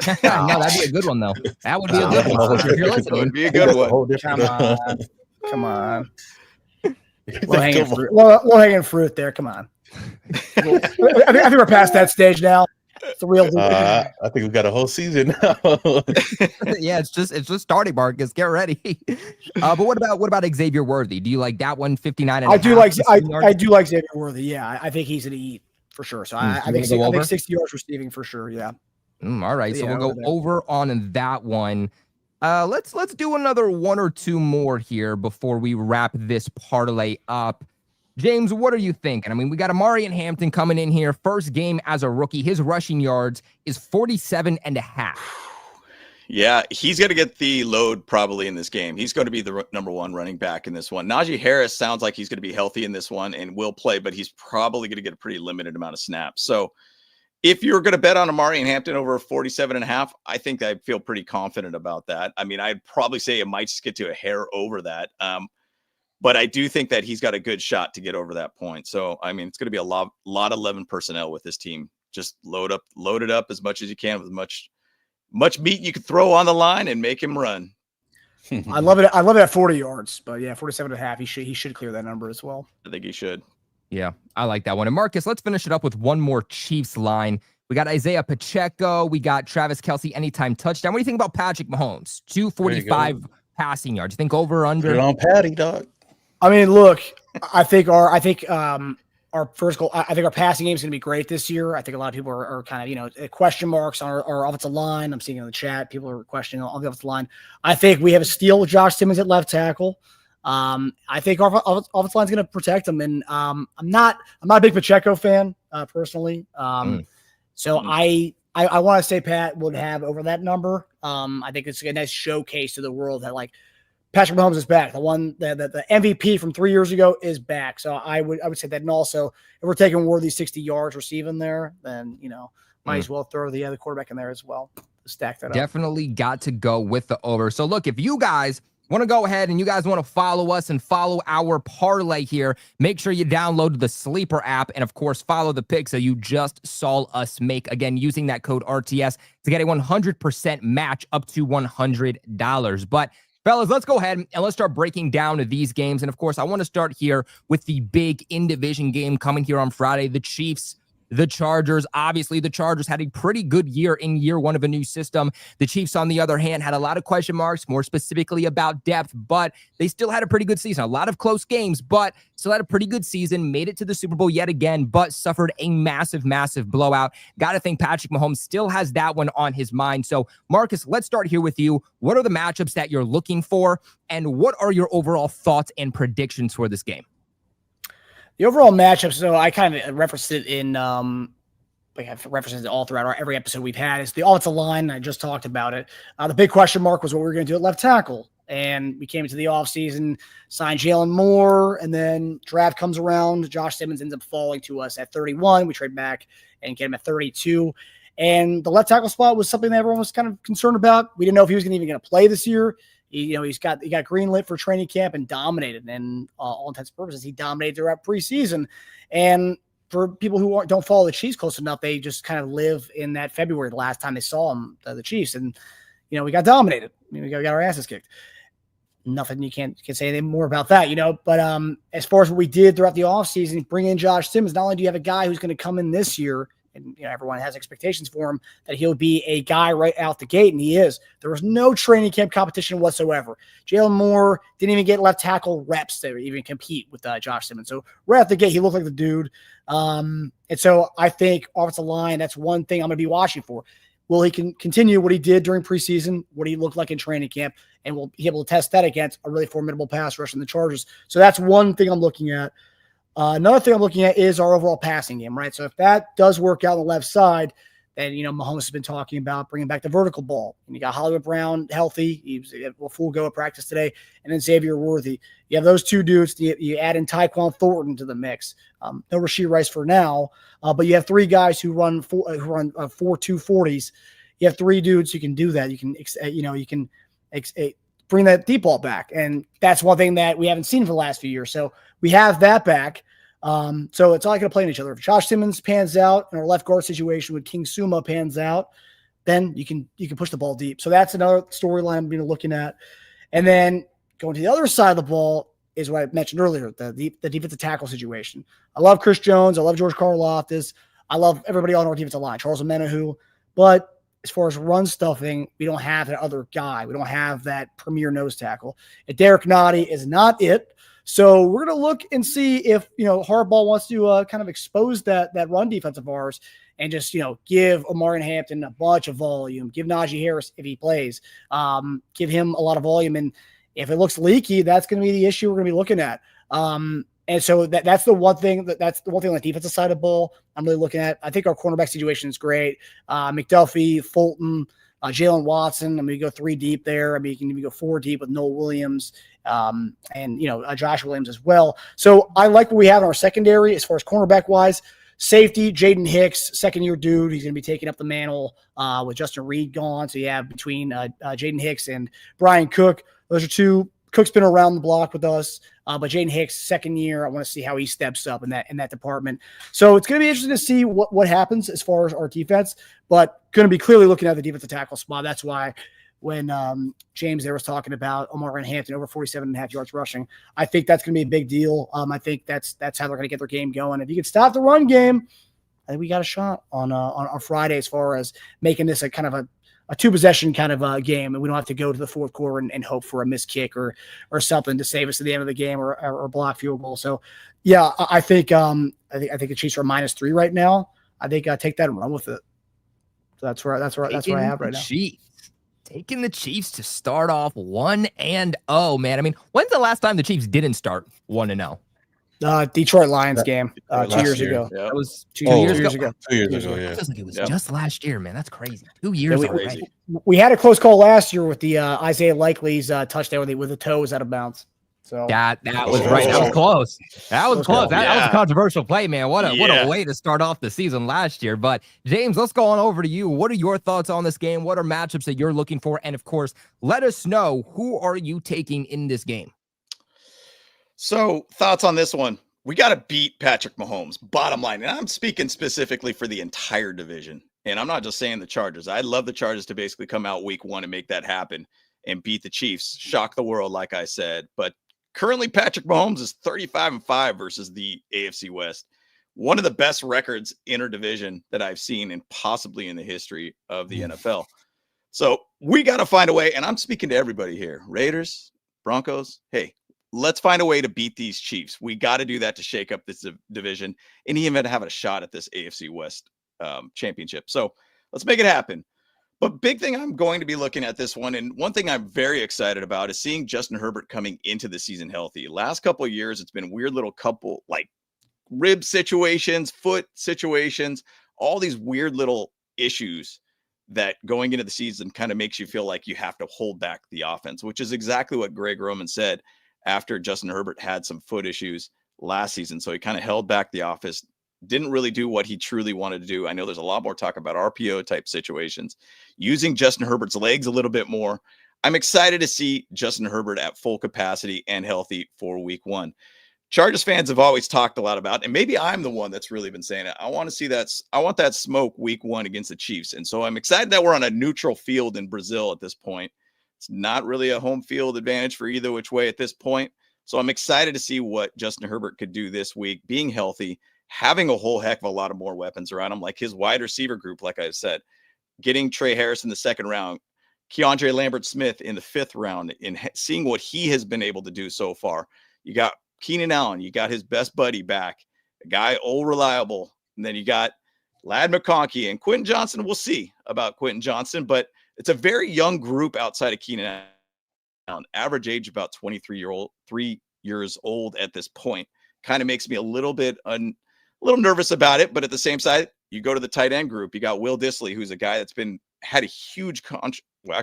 No, that'd be a good one though. That would be a good one. If you're listening. Would be a good one. Come on. Low-hanging fruit there. Come on. I think we're past that stage now. It's a real. I think we've got a whole season now. Yeah, it's just starting, Marcus. Get ready. But what about Xavier Worthy? Do you like that one? 59 and I do like Xavier Worthy. Yeah, I think he's going to eat for sure. So I think 60 yards receiving for sure. Yeah. All right, so we'll go over on that one. Let's do another one or two more here before we wrap this parlay up. James, what are you thinking? I mean, we got Amari and Hampton coming in here. First game as a rookie. His rushing yards is 47.5. Yeah, he's going to get the load probably in this game. He's going to be the number one running back in this one. Najee Harris sounds like he's going to be healthy in this one and will play, but he's probably going to get a pretty limited amount of snaps. So if you're going to bet on Amari and Hampton over 47.5, I think I feel pretty confident about that. I mean, I'd probably say it might just get to a hair over that. But I do think that he's got a good shot to get over that point. So, I mean, it's going to be a lot of 11 personnel with this team. Just load it up as much as you can with much meat you can throw on the line and make him run. I love it. I love it at 40 yards, but yeah, 47.5. He should clear that number as well. I think he should. Yeah, I like that one. And Marcus, let's finish it up with one more Chiefs line. We got Isaiah Pacheco. We got Travis Kelce anytime touchdown. What do you think about Patrick Mahomes? 245 passing yards. You think over or under? Put it on Patty, dog. I mean, look, I think our first goal. I think our passing game is going to be great this year. I think a lot of people are kind of question marks on our offensive line. I'm seeing in the chat people are questioning on the offensive line. I think we have a steal with Josh Simmons at left tackle. I think our offensive line is going to protect him, and I'm not a big Pacheco fan personally. So I want to say Pat would have over that number. I think it's a nice showcase to the world that Patrick Mahomes is back. The MVP from 3 years ago is back. So I would say that. And also, if we're taking Worthy 60 yards receiving there, then might as well throw the other quarterback in there as well to stack that up. Definitely got to go with the over. So look, if you guys want to go ahead and you guys want to follow us and follow our parlay here, make sure you download the Sleeper app and, of course, follow the picks that you just saw us make. Again, using that code RTS to get a 100% match up to $100. But fellas, let's go ahead and let's start breaking down these games. And, of course, I want to start here with the big in-division game coming here on Friday, the Chiefs, the Chargers. Obviously, the Chargers had a pretty good year in year one of a new system. The Chiefs, on the other hand, had a lot of question marks, more specifically about depth, but they still had a pretty good season. A lot of close games, but still had a pretty good season, made it to the Super Bowl yet again, but suffered a massive, massive blowout. Got to think Patrick Mahomes still has that one on his mind. So, Marcus, let's start here with you. What are the matchups that you're looking for, and what are your overall thoughts and predictions for this game? The overall matchup, so I kind of referenced it in, I've referenced it all throughout every episode we've had, is the offensive line. I just talked about it. The big question mark was what we were going to do at left tackle. And we came into the offseason, signed Jalen Moore, and then draft comes around. Josh Simmons ends up falling to us at 31. We trade back and get him at 32. And the left tackle spot was something that everyone was kind of concerned about. We didn't know if he was even going to play this year. He got greenlit for training camp and dominated, and all intents and purposes, he dominated throughout preseason. And for people who don't follow the Chiefs close enough, they just kind of live in that February, the last time they saw him, the Chiefs, and we got dominated. We got our asses kicked. Nothing you can't say anything more about that, But as far as what we did throughout the offseason, bring in Josh Simmons. Not only do you have a guy who's going to come in this year, and everyone has expectations for him that he'll be a guy right out the gate, and he is. There was no training camp competition whatsoever. Jalen Moore didn't even get left tackle reps to even compete with Josh Simmons. So right out the gate, he looked like the dude. And so I think offensive line, that's one thing I'm going to be watching for. will he can continue what he did during preseason, what he looked like in training camp, and we'll be able to test that against a really formidable pass rush in the Chargers. So that's one thing I'm looking at. Another thing I'm looking at is our overall passing game, right? So if that does work out on the left side, then, Mahomes has been talking about bringing back the vertical ball. And you got Hollywood Brown healthy. He was a full go at practice today. And then Xavier Worthy. You have those two dudes. You add in Tyquan Thornton to the mix. No Rashee Rice for now. But you have three guys who run 4.240s. You have three dudes who can do that. You can bring that deep ball back. And that's one thing that we haven't seen for the last few years. So we have that back. So it's all going to play in each other. If Josh Simmons pans out and our left guard situation with King Suma pans out, then you can push the ball deep. So that's another storyline I'm looking at. And then going to the other side of the ball is what I mentioned earlier, the defensive tackle situation. I love Chris Jones. I love George Karlaftis. I love everybody on our defensive line, Charles Omenihu. But as far as run stuffing, we don't have that other guy. We don't have that premier nose tackle. And Derek Nottie is not it. So we're going to look and see if, Harbaugh wants to kind of expose that run defense of ours and just, give Omarion Hampton a bunch of volume, give Najee Harris, if he plays, give him a lot of volume. And if it looks leaky, that's going to be the issue we're going to be looking at. And so that's the one thing that's the one thing on the defensive side of the ball I'm really looking at. I think our cornerback situation is great. McDuffie, Fulton, Jalen Watson. I mean, you go 3 deep there. I mean, you can even go 4 deep with Noel Williams and Josh Williams as well. So I like what we have in our secondary as far as cornerback wise. Safety, Jaden Hicks, second-year dude. He's going to be taking up the mantle with Justin Reed gone. So you have between Jaden Hicks and Brian Cook. Those are two. Cook's been around the block with us, but Jaden Hicks, second year, I want to see how he steps up in that department. So it's going to be interesting to see what happens as far as our defense, but going to be clearly looking at the defensive tackle spot. That's why when James there was talking about Omarion Hampton over 47.5 yards rushing, I think that's going to be a big deal. I think that's how they're going to get their game going. If you can stop the run game, I think we got a shot on Friday as far as making this a kind of a 2-possession kind of game, and we don't have to go to the fourth quarter and hope for a missed kick or something to save us at the end of the game or a block field goal. So, yeah, I think the Chiefs are -3 right now. I think take that and run with it. So that's where I have right now. Taking the Chiefs to start off 1-0, man. I mean, when's the last time the Chiefs didn't start 1-0? Detroit Lions game 2 years ago. Yep. That was 2 years years ago. 2 years ago, yeah. It feels like it was Yep. just last year, man. That's crazy. 2 years already. We had a close call last year with the Isaiah Likely's touchdown with the toes out of bounds. So That was right. That was close. That was close. That was a Yeah. controversial play, man. What a Yeah. way to start off the season last year. But James, let's go on over to you. What are your thoughts on this game? What are matchups that you're looking for? And of course, let us know, who are you taking in this game? So, thoughts on this one? We got to beat Patrick Mahomes, bottom line. And I'm speaking specifically for the entire division. And I'm not just saying the Chargers. I'd love the Chargers to basically come out week 1 and make that happen and beat the Chiefs, shock the world, like I said. But currently, Patrick Mahomes is 35-5 versus the AFC West. One of the best records inter-division that I've seen and possibly in the history of the NFL. So we got to find a way. And I'm speaking to everybody here. Raiders, Broncos, hey, let's find a way to beat these Chiefs. We got to do that to shake up this division and even have a shot at this AFC West championship. So let's make it happen. But big thing I'm going to be looking at this one, and one thing I'm very excited about is seeing Justin Herbert coming into the season healthy. Last couple of years, it's been weird little couple like rib situations, foot situations, all these weird little issues that going into the season kind of makes you feel like you have to hold back the offense, which is exactly what Greg Roman said after Justin Herbert had some foot issues last season. So he kind of held back the offense, didn't really do what he truly wanted to do. I know there's a lot more talk about RPO type situations, using Justin Herbert's legs a little bit more. I'm excited to see Justin Herbert at full capacity and healthy for week 1. Chargers fans have always talked a lot about, and maybe I'm the one that's really been saying it. I want to see that. I want that smoke week 1 against the Chiefs. And so I'm excited that we're on a neutral field in Brazil at this point. It's not really a home field advantage for either which way at this point. So I'm excited to see what Justin Herbert could do this week, being healthy, having a whole heck of a lot of more weapons around him, like his wide receiver group, like I said, getting Trey Harris in the 2nd round, Keandre Lambert-Smith in the 5th round, and seeing what he has been able to do so far. You got Keenan Allen, you got his best buddy back, a guy old reliable, and then you got Ladd McConkey and Quentin Johnson. We'll see about Quentin Johnson, but it's a very young group outside of Keenan Allen. Average age about 3 years old at this point. Kind of makes me a little nervous about it, but at the same side, you go to the tight end group. You got Will Dissly, who's a guy that's had a huge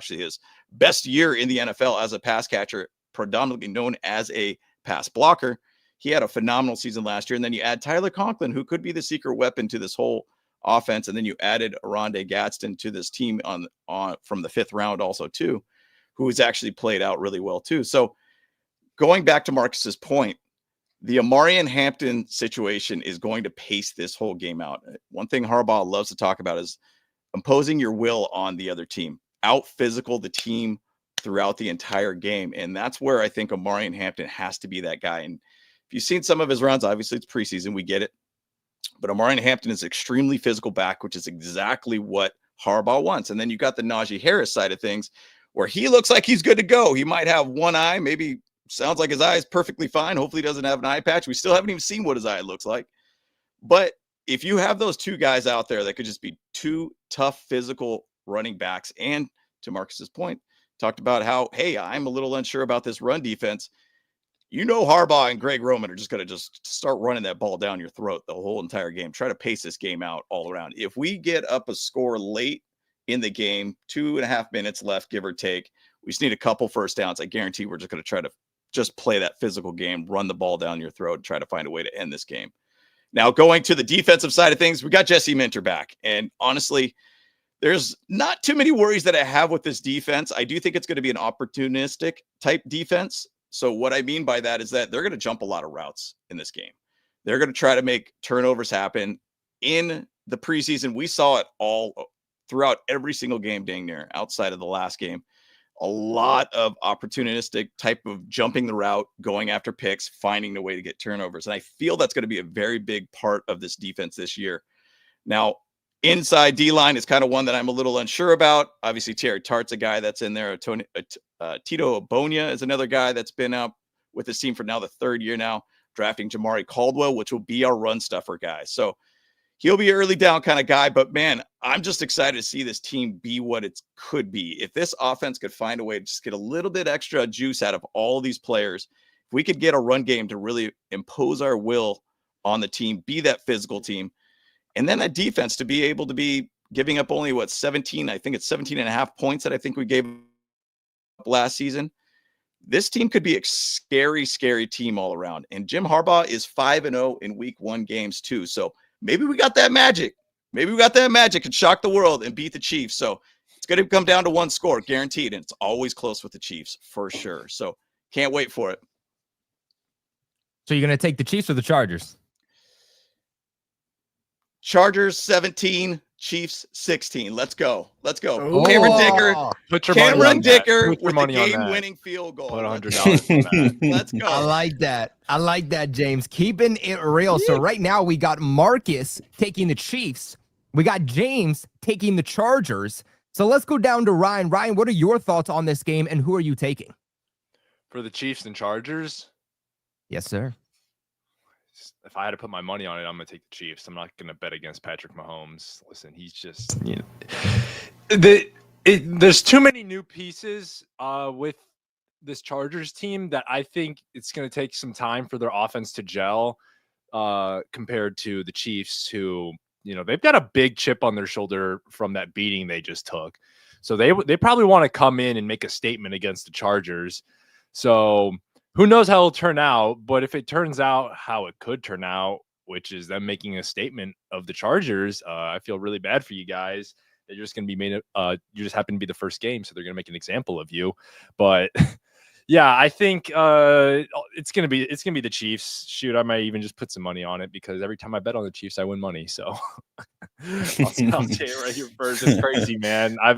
his best year in the NFL as a pass catcher, predominantly known as a pass blocker. He had a phenomenal season last year. And then you add Tyler Conklin, who could be the secret weapon to this whole offense. And then you added Aronde Gadsden to this team on from the 5th round also too, who has actually played out really well too. So going back to Marcus's point, the Amarian Hampton situation is going to pace this whole game out. One thing Harbaugh loves to talk about is imposing your will on the other team, out physical the team throughout the entire game. And that's where I think Amarian Hampton has to be that guy. And if you've seen some of his runs, obviously it's preseason, we get it. But Amarian Hampton is extremely physical back, which is exactly what Harbaugh wants. And then you got the Najee Harris side of things where he looks like he's good to go. He might have one eye, maybe sounds like his eye is perfectly fine. Hopefully he doesn't have an eye patch. We still haven't even seen what his eye looks like. But if you have those two guys out there that could just be two tough physical running backs, and to Marcus's point, talked about how, hey, I'm a little unsure about this run defense. You know, Harbaugh and Greg Roman are just going to just start running that ball down your throat the whole entire game. Try to pace this game out all around. If we get up a score late in the game, 2.5 minutes left, give or take, we just need a couple first downs. I guarantee we're just going to try to just play that physical game, run the ball down your throat, and try to find a way to end this game. Now, going to the defensive side of things, we got Jesse Minter back. And honestly, there's not too many worries that I have with this defense. I do think it's going to be an opportunistic type defense. So what I mean by that is that they're going to jump a lot of routes in this game. They're going to try to make turnovers happen. In the preseason, we saw it all throughout every single game, dang near, outside of the last game. A lot of opportunistic type of jumping the route, going after picks, finding a way to get turnovers. And I feel that's going to be a very big part of this defense this year. Now, inside D-line is kind of one that I'm a little unsure about. Obviously, Terry Tart's a guy that's in there. Tito Abonia is another guy that's been up with this team for now the 3rd year now, drafting Jamari Caldwell, which will be our run stuffer guy. So he'll be an early down kind of guy, but man, I'm just excited to see this team be what it could be. If this offense could find a way to just get a little bit extra juice out of all these players, if we could get a run game to really impose our will on the team, be that physical team, and then that defense to be able to be giving up only 17, I think it's 17.5 points that I think we gave up last season. This team could be a scary, scary team all around. And Jim Harbaugh is 5-0 in week 1 games too. So maybe we got that magic. Maybe we got that magic and shock the world and beat the Chiefs. So it's going to come down to one score, guaranteed. And it's always close with the Chiefs for sure. So can't wait for it. So you're going to take the Chiefs or the Chargers? Chargers 17, Chiefs 16. Let's go. Let's go. Oh. Cameron Dicker. Put your money Cameron on Dicker that. Put your with the money on that. game-winning field goal. Put $100 on that. Let's go. I like that. I like that, James. Keeping it real. So right now we got Marcus taking the Chiefs. We got James taking the Chargers. So let's go down to Ryan. Ryan, what are your thoughts on this game and who are you taking? For the Chiefs and Chargers? Yes, sir. If I had to put my money on it, I'm going to take the Chiefs. I'm not going to bet against Patrick Mahomes. Listen, he's just, there's too many new pieces with this Chargers team that I think it's going to take some time for their offense to gel compared to the Chiefs, who, they've got a big chip on their shoulder from that beating they just took. So they probably want to come in and make a statement against the Chargers. So who knows how it'll turn out, but if it turns out how it could turn out, which is them making a statement of the Chargers, I feel really bad for you guys. They're just going to be made. You just happen to be the first game, so they're going to make an example of you. But yeah, I think it's going to be the Chiefs. Shoot, I might even just put some money on it because every time I bet on the Chiefs, I win money. So I'll say it right here first. It's crazy, man. I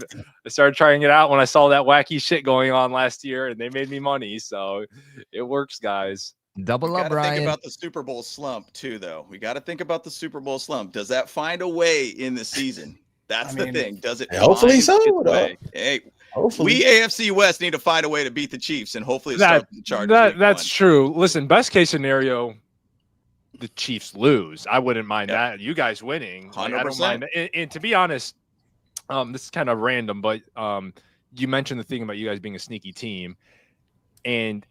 started trying it out when I saw that wacky shit going on last year, and they made me money. So it works, guys. Double up, Ryan. Think about the Super Bowl slump too, though. We got to think about the Super Bowl slump. Does that find a way in the season? That's the thing. Does it? Hopefully so. Hey, hopefully. we AFC West need to find a way to beat the Chiefs, and hopefully start with the Chargers. That's true. Listen, best case scenario, the Chiefs lose. I wouldn't mind that. You guys winning. Like, I don't 100%. mind that. And to be honest, this is kind of random, but you mentioned the thing about you guys being a sneaky team. And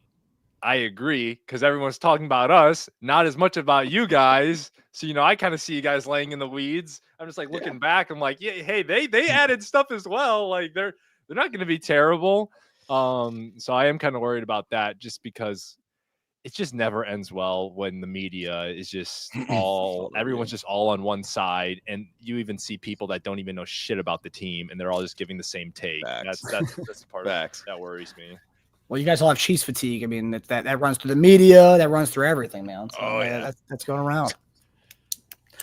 I agree, because everyone's talking about us, not as much about you guys. So, I kind of see you guys laying in the weeds. I'm just like looking back. I'm like, yeah, hey, they added stuff as well. Like they're not going to be terrible. So I am kind of worried about that, just because it just never ends well when the media is just everyone's just all on one side, and you even see people that don't even know shit about the team, and they're all just giving the same take. That's the part that worries me. Well, you guys all have Chiefs fatigue. I mean, that runs through the media, that runs through everything, man. So, that's going around.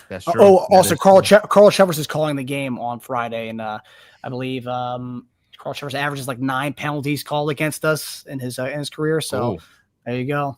That's true. Also, Carl Chevers is calling the game on Friday, and I believe Carl Chevers averages like 9 penalties called against us in his career. So there you go.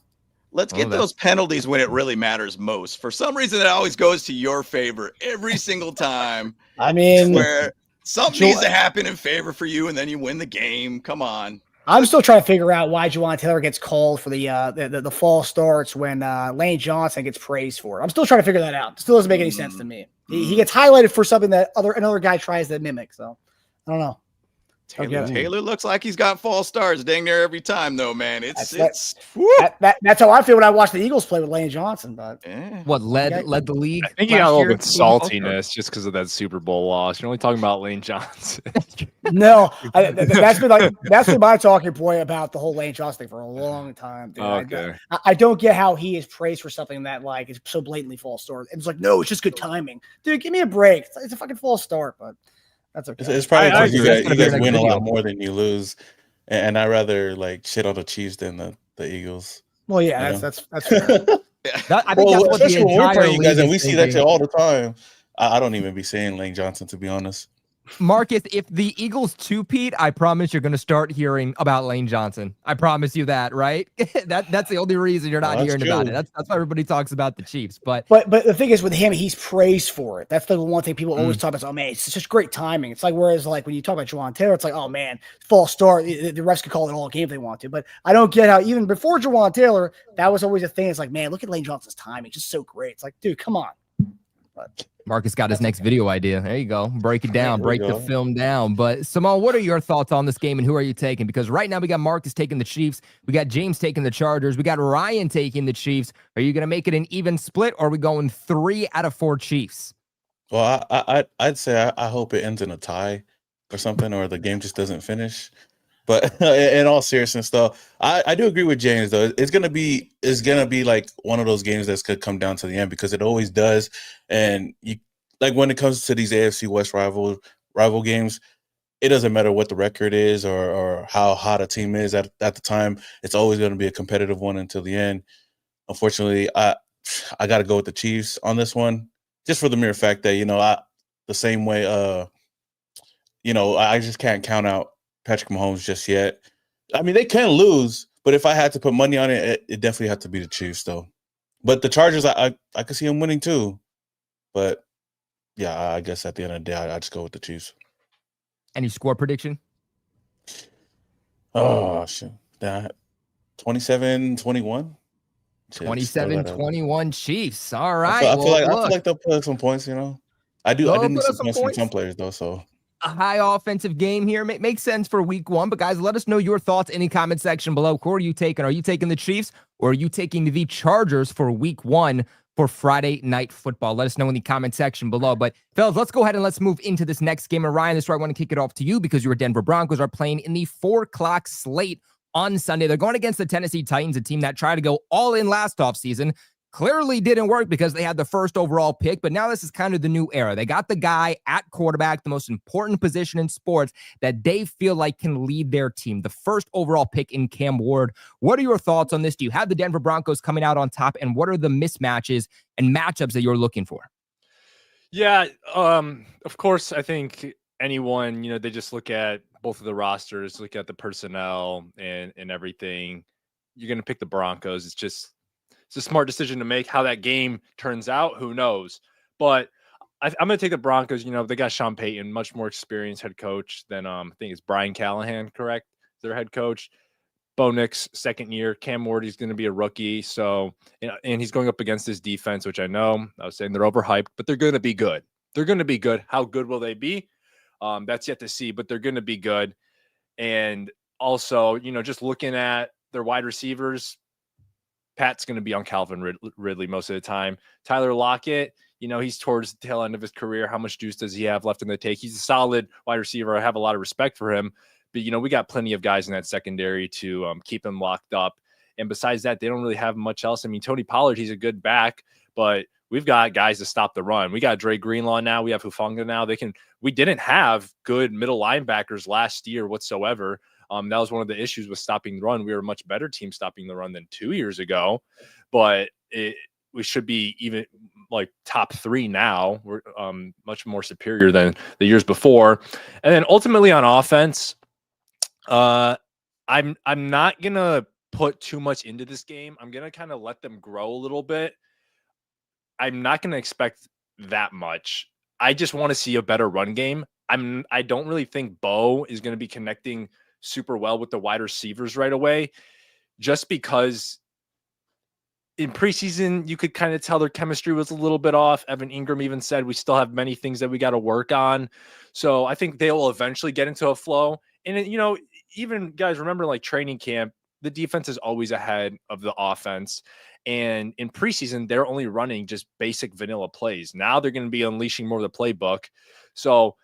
Let's get those penalties when it really matters most. For some reason, it always goes to your favor every single time. I mean, where something needs to happen in favor for you, and then you win the game. Come on. I'm still trying to figure out why Juwan Taylor gets called for the false starts when Lane Johnson gets praised for it. I'm still trying to figure that out. It still doesn't make any sense to me. He gets highlighted for something that another guy tries to mimic. So I don't know. Taylor looks like he's got false starts dang near every time, though, man. That's how I feel when I watch the Eagles play with Lane Johnson. But what led the league? I think you got a little bit saltiness just because of that Super Bowl loss. You're only talking about Lane Johnson. No, that's been my talking point about the whole Lane Johnson thing for a long time. Dude. Okay. I don't get how he is praised for something that like is so blatantly false start. It's like, no, it's just good timing, dude. Give me a break. It's a fucking false start, but. That's okay. It's probably because you guys win a lot more than you lose, and I rather like shit on the Chiefs than the Eagles. Well, yeah, that's fair. I think that's what especially when we're playing you guys, and we thinking. see that shit all the time. I don't even be saying Lane Johnson, to be honest. Marcus, if the Eagles two-peat, I promise you're going to start hearing about Lane Johnson. I promise you that, right? That's the only reason you're not hearing about it. That's why everybody talks about the Chiefs. But the thing is with him, he's praised for it. That's the one thing people always talk about. Oh man, it's such great timing. It's like whereas like when you talk about Juwan Taylor, it's like, oh man, false start. The refs could call it all game if they want to. But I don't get how even before Juwan Taylor, that was always a thing. It's like, man, look at Lane Johnson's timing, just so great. It's like, dude, come on. But Marcus got his next video idea. There you go. Break it down. Break the film down. But Simone, what are your thoughts on this game and who are you taking? Because right now we got Marcus taking the Chiefs. We got James taking the Chargers. We got Ryan taking the Chiefs. Are you going to make it an even split or are we going 3 out of 4 Chiefs? Well, I'd say I hope it ends in a tie or something, or the game just doesn't finish. But in all seriousness, though, I do agree with James. Though it's gonna be like one of those games that's could come down to the end because it always does. And you like when it comes to these AFC West rival games, it doesn't matter what the record is or how hot a team is at the time. It's always going to be a competitive one until the end. Unfortunately, I got to go with the Chiefs on this one, just for the mere fact that the same way I just can't count out Patrick Mahomes just yet. I mean, they can lose, but if I had to put money on it, it definitely had to be the Chiefs, though. But the Chargers, I could see them winning too. But yeah, I guess at the end of the day, I just go with the Chiefs. Any score prediction? Oh shit, 27-21. 27-21 Chiefs. All right. I feel like they'll put up some points. I didn't need some points from some players though, so. A high offensive game here makes sense for week 1, but guys, let us know your thoughts in the comment section below. Who are you taking? Are you taking the Chiefs or are you taking the Chargers for week 1 for Friday Night Football? Let us know in the comment section below. But fellas, let's go ahead and let's move into this next game. And Ryan, this is where I want to kick it off to you because your Denver Broncos are playing in the 4:00 slate on Sunday. They're going against the Tennessee Titans, a team that tried to go all in last offseason. Clearly didn't work because they had the first overall pick, but now this is kind of the new era. They got the guy at quarterback, the most important position in sports that they feel like can lead their team. The first overall pick in Cam Ward. What are your thoughts on this? Do you have the Denver Broncos coming out on top, and what are the mismatches and matchups that you're looking for? Yeah, of course, I think anyone, they just look at both of the rosters, look at the personnel and everything. You're going to pick the Broncos. It's a smart decision to make. How that game turns out, who knows? But I'm going to take the Broncos. They got Sean Payton, much more experienced head coach than I think it's Brian Callahan, correct? Their head coach. Bo Nix, second year. Cam Ward, going to be a rookie. So, and he's going up against this defense, which I know I was saying they're overhyped, but they're going to be good. They're going to be good. How good will they be? That's yet to see, but they're going to be good. And also, just looking at their wide receivers, Pat's going to be on Calvin Ridley most of the time. Tyler Lockett, he's towards the tail end of his career. How much juice does he have left in the tank? He's a solid wide receiver. I have a lot of respect for him. But, we got plenty of guys in that secondary to keep him locked up. And besides that, they don't really have much else. I mean, Tony Pollard, he's a good back, but we've got guys to stop the run. We got Dre Greenlaw now. We have Hufanga now. We didn't have good middle linebackers last year whatsoever. That was one of the issues with stopping the run. We were a much better team stopping the run than 2 years ago, but we should be even like top 3 now. We're much more superior than the years before. And then ultimately on offense, I'm not gonna put too much into this game. I'm gonna kind of let them grow a little bit. I'm not gonna expect that much. I just want to see a better run game. I don't really think Bo is going to be connecting super well with the wide receivers right away, just because in preseason you could kind of tell their chemistry was a little bit off. Evan Ingram even said we still have many things that we got to work on. So I think they will eventually get into a flow. And even guys, remember like training camp, the defense is always ahead of the offense. And in preseason, they're only running just basic vanilla plays. Now they're going to be unleashing more of the playbook. So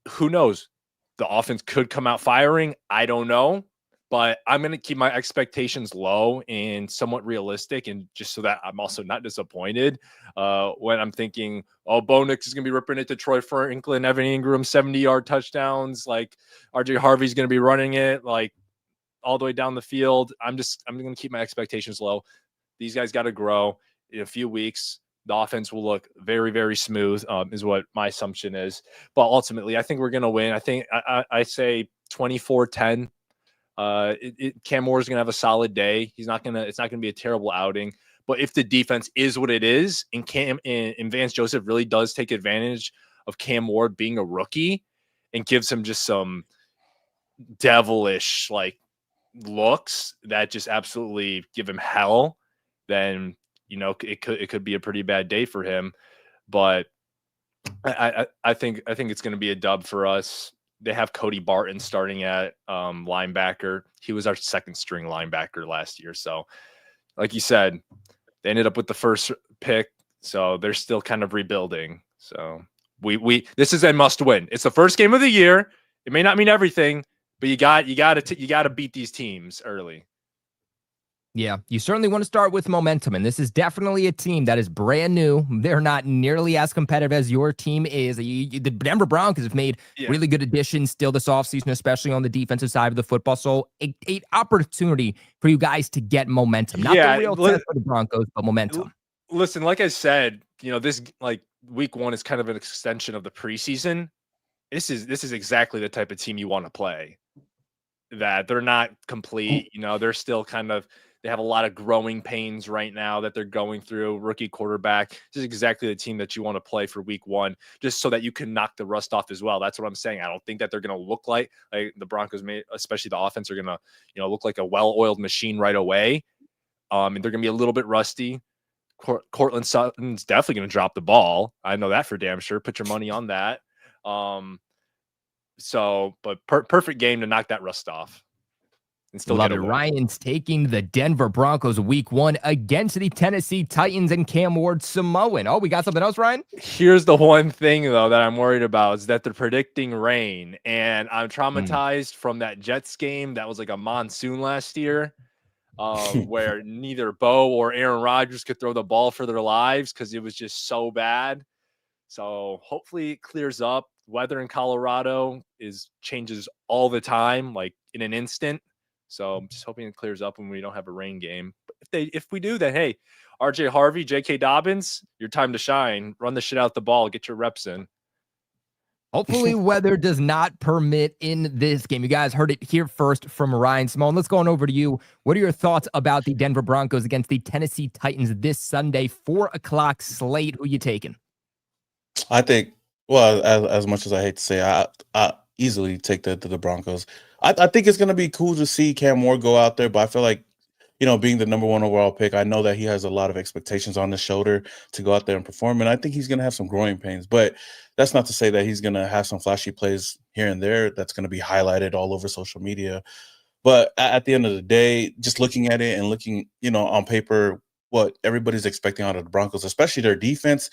who knows? The offense could come out firing. I don't know. But I'm going to keep my expectations low and somewhat realistic, and just so that I'm also not disappointed when I'm thinking, Bo Nix is going to be ripping it to Troy Franklin, Evan Ingram, 70-yard touchdowns. Like RJ Harvey's going to be running it like all the way down the field. I'm going to keep my expectations low. These guys got to grow. In a few weeks, the offense will look very, very smooth, is what my assumption is. But ultimately, I think we're going to win. I think I say 24-10. Cam Moore is going to have a solid day. It's not going to be a terrible outing. But if the defense is what it is, and Vance Joseph really does take advantage of Cam Ward being a rookie and gives him just some devilish like looks that just absolutely give him hell, then it could be a pretty bad day for him. But I think it's going to be a dub for us. They have Cody Barton starting at linebacker. He was our second string linebacker last year. So like you said, they ended up with the first pick. So they're still kind of rebuilding. So this is a must win. It's the first game of the year. It may not mean everything, but you got to beat these teams early. Yeah, you certainly want to start with momentum, and this is definitely a team that is brand new. They're not nearly as competitive as your team is. The Denver Broncos have made really good additions still this offseason, especially on the defensive side of the football. So, an opportunity for you guys to get momentum. Not the real test for the Broncos, but momentum. Listen, like I said, this like week 1 is kind of an extension of the preseason. This is exactly the type of team you want to play. That they're not complete. They're still kind of. They have a lot of growing pains right now that they're going through. Rookie quarterback. This is exactly the team that you want to play for week 1, just so that you can knock the rust off as well. That's what I'm saying. I don't think that they're going to look like the Broncos, especially the offense, are going to look like a well-oiled machine right away. And they're going to be a little bit rusty. Cortland Sutton's definitely going to drop the ball. I know that for damn sure. Put your money on that. But perfect game to knock that rust off. Love it. Ryan's taking the Denver Broncos week 1 against the Tennessee Titans and Cam Ward Samoan. Oh, we got something else, Ryan? Here's the one thing, though, that I'm worried about is that they're predicting rain. And I'm traumatized from that Jets game. That was like a monsoon last year where neither Bo or Aaron Rodgers could throw the ball for their lives because it was just so bad. So hopefully it clears up. Weather in Colorado changes all the time, like in an instant. So I'm just hoping it clears up when we don't have a rain game. But if we do, then hey, RJ Harvey, J.K. Dobbins, your time to shine. Run the shit out the ball. Get your reps in. Hopefully weather does not permit in this game. You guys heard it here first from Ryan Simone. Let's go on over to you. What are your thoughts about the Denver Broncos against the Tennessee Titans this Sunday, 4:00 slate? Who you taking? I think, well, as much as I hate to say, I easily take the Broncos. I think it's going to be cool to see Cam Ward go out there, but I feel like, being the number 1 overall pick, I know that he has a lot of expectations on his shoulder to go out there and perform, and I think he's going to have some growing pains. But that's not to say that he's going to have some flashy plays here and there that's going to be highlighted all over social media. But at the end of the day, just looking at it and looking, on paper, what everybody's expecting out of the Broncos, especially their defense,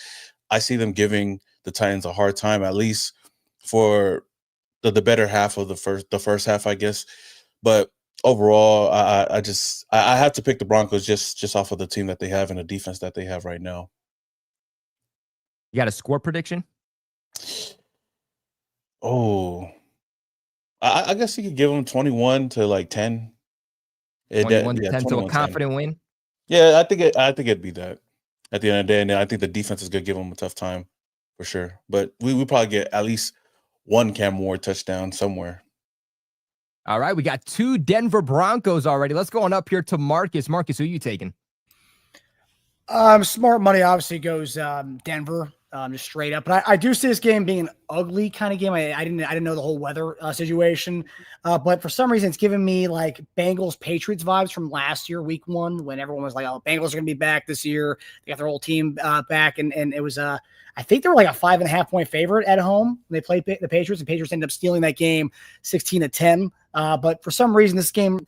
I see them giving the Titans a hard time, at least for the better half of the first half, I guess. But overall, I have to pick the Broncos just off of the team that they have and the defense that they have right now. You got a score prediction? Oh, I guess you could give them 21 to like 10. 21 to 10, so a confident win? Yeah, I think it'd be that at the end of the day. And then I think the defense is going to give them a tough time for sure. But we probably get at least one Cam Ward touchdown somewhere. All right, we got 2 Denver Broncos already. Let's go on up here to Marcus. Marcus, who are you taking? Smart money obviously goes Denver, just straight up. But I do see this game being an ugly kind of game. I didn't know the whole weather situation, but for some reason it's giving me like Bengals Patriots vibes from last year, week 1, when everyone was like, "Oh, Bengals are going to be back this year. They got their whole team back," and it was I think they were like a 5.5 point favorite at home. They played the Patriots, and Patriots ended up stealing that game 16-10. But for some reason, this game,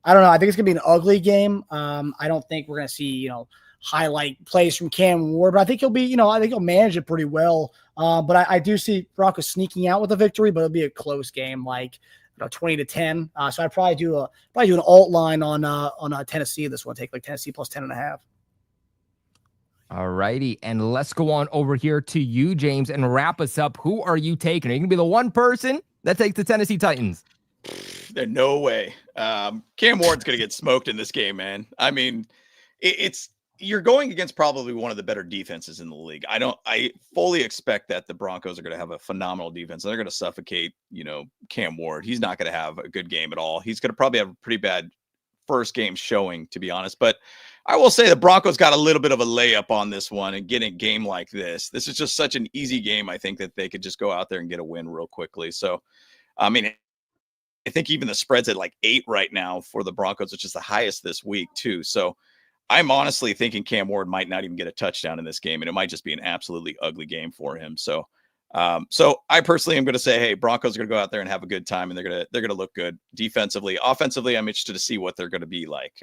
I don't know. I think it's going to be an ugly game. I don't think we're going to see, highlight plays from Cam Ward, but I think he'll manage it pretty well. But I do see Broncos sneaking out with a victory, but it'll be a close game, like 20-10. So I'd probably do an alt line on Tennessee. This one, take like Tennessee plus 10.5. All righty, and let's go on over here to you, James, and wrap us up. Who are you taking? Are you going to be the one person that takes the Tennessee Titans? There's no way. Cam Ward's going to get smoked in this game, man. I mean, you're going against probably one of the better defenses in the league. I fully expect that the Broncos are going to have a phenomenal defense, and they're going to suffocate, Cam Ward. He's not going to have a good game at all. He's going to probably have a pretty bad first game showing, to be honest. But I will say the Broncos got a little bit of a layup on this one, and getting a game like this. This is just such an easy game. I think that they could just go out there and get a win real quickly. So, I mean, I think even the spread's at like 8 right now for the Broncos, which is the highest this week too. So I'm honestly thinking Cam Ward might not even get a touchdown in this game, and it might just be an absolutely ugly game for him. So I personally am going to say, hey, Broncos are going to go out there and have a good time, and they're going to look good defensively. Offensively, I'm interested to see what they're going to be like.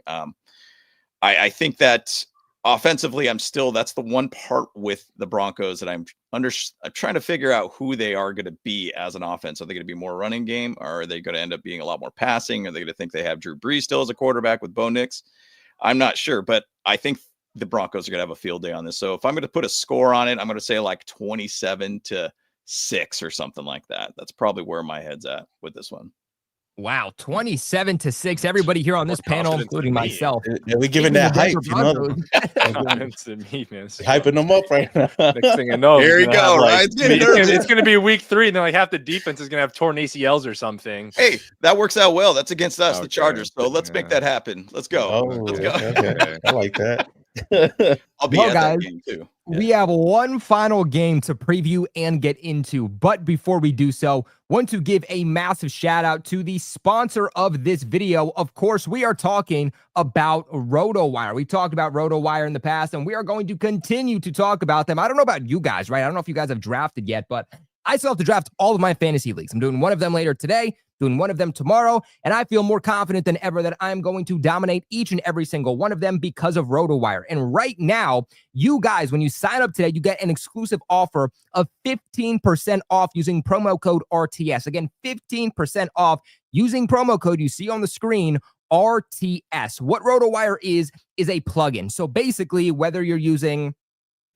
I think that offensively, that's the one part with the Broncos that I'm trying to figure out who they are going to be as an offense. Are they going to be more running game, or are they going to end up being a lot more passing? Are they going to think they have Drew Brees still as a quarterback with Bo Nix? I'm not sure, but I think the Broncos are going to have a field day on this. So if I'm going to put a score on it, I'm going to say like 27-6 or something like that. That's probably where my head's at with this one. Wow, 27-6. Everybody here on this panel, including myself. Yeah, we're giving that hype, To me, man. Hyping them up right now. Next thing I know, here you go, right? It's going to be week 3, and then like half the defense is going to have torn ACLs or something. Hey, that works out well. That's against us, the Chargers. So let's make that happen. Let's go. Let's go. Okay. I like that. I'll be at that game too. Yeah. We have one final game to preview and get into, but before we do so, want to give a massive shout out to the sponsor of this video. Of course, we are talking about RotoWire. We talked about RotoWire in the past, and we are going to continue to talk about them. I don't know about you guys, right? I don't know if you guys have drafted yet, but I still have to draft all of my fantasy leagues. I'm doing one of them later today, doing one of them tomorrow, and I feel more confident than ever that I'm going to dominate each and every single one of them because of RotoWire. And right now, you guys, when you sign up today, you get an exclusive offer of 15% off using promo code RTS. Again, 15% off using promo code you see on the screen, RTS. What RotoWire is a plugin. So basically, whether you're using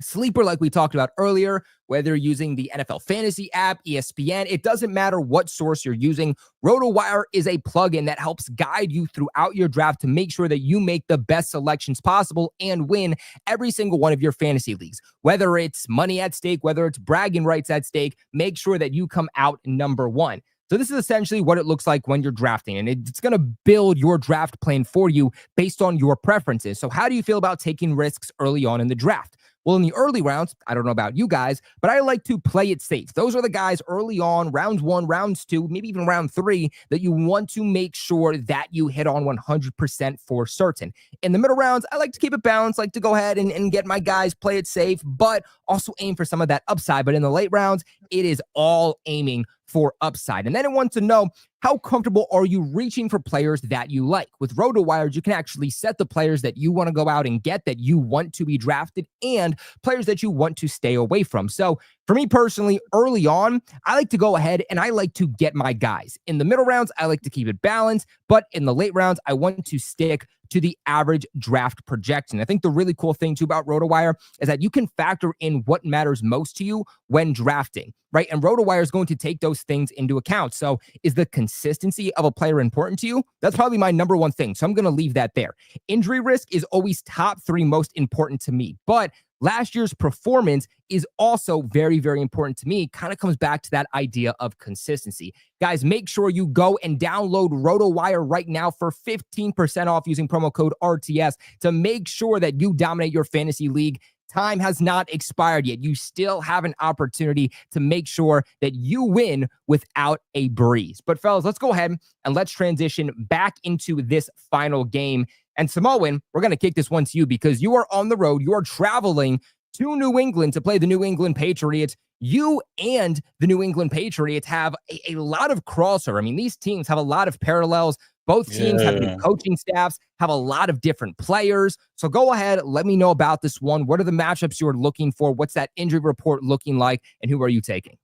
Sleeper, like we talked about earlier, whether you're using the NFL Fantasy app, ESPN, it doesn't matter what source you're using. RotoWire is a plugin that helps guide you throughout your draft to make sure that you make the best selections possible and win every single one of your fantasy leagues. Whether it's money at stake, whether it's bragging rights at stake, make sure that you come out number one. So this is essentially what it looks like when you're drafting, and it's going to build your draft plan for you based on your preferences. So how do you feel about taking risks early on in the draft? Well, in the early rounds, I don't know about you guys, but I like to play it safe. Those are the guys early on, rounds 1, rounds 2, maybe even round 3, that you want to make sure that you hit on 100% for certain. In the middle rounds, I like to keep it balanced, like to go ahead and get my guys, play it safe, but also aim for some of that upside. But in the late rounds, it is all aiming for upside. And then it wants to know, how comfortable are you reaching for players that you like? With RotoWire, you can actually set the players that you want to go out and get, that you want to be drafted, and players that you want to stay away from. So for me personally, early on, I like to go ahead and I like to get my guys. In the middle rounds, I like to keep it balanced, but in the late rounds, I want to stick to the average draft projection. I think the really cool thing too about RotoWire is that you can factor in what matters most to you when drafting, right? And RotoWire is going to take those things into account. So is the consistency of a player important to you? That's probably my number one thing. So I'm going to leave that there. Injury risk is always top 3 most important to me, but last year's performance is also very, very important to me. Kind of comes back to that idea of consistency. Guys, make sure you go and download RotoWire right now for 15% off using promo code RTS to make sure that you dominate your fantasy league. Time has not expired yet. You still have an opportunity to make sure that you win without a breeze. But fellas, let's go ahead and let's transition back into this final game. And Samoan, we're going to kick this one to you because you are on the road. You are traveling to New England to play the New England Patriots. You and the New England Patriots have a lot of crossover. I mean, these teams have a lot of parallels. Both teams have new coaching staffs, have a lot of different players. So go ahead, let me know about this one. What are the matchups you're looking for? What's that injury report looking like? And who are you taking?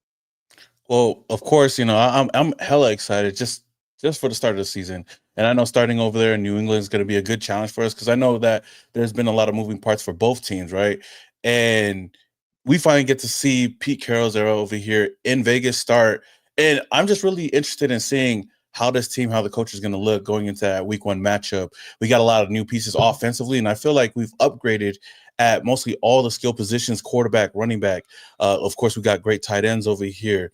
Well, of course, I'm hella excited just for the start of the season. And I know starting over there in New England is going to be a good challenge for us because I know that there's been a lot of moving parts for both teams, right? And we finally get to see Pete Carroll's era over here in Vegas start. And I'm just really interested in seeing how the coach is going to look going into that week 1 matchup. We got a lot of new pieces offensively, and I feel like we've upgraded at mostly all the skill positions, quarterback, running back. Of course, we got great tight ends over here.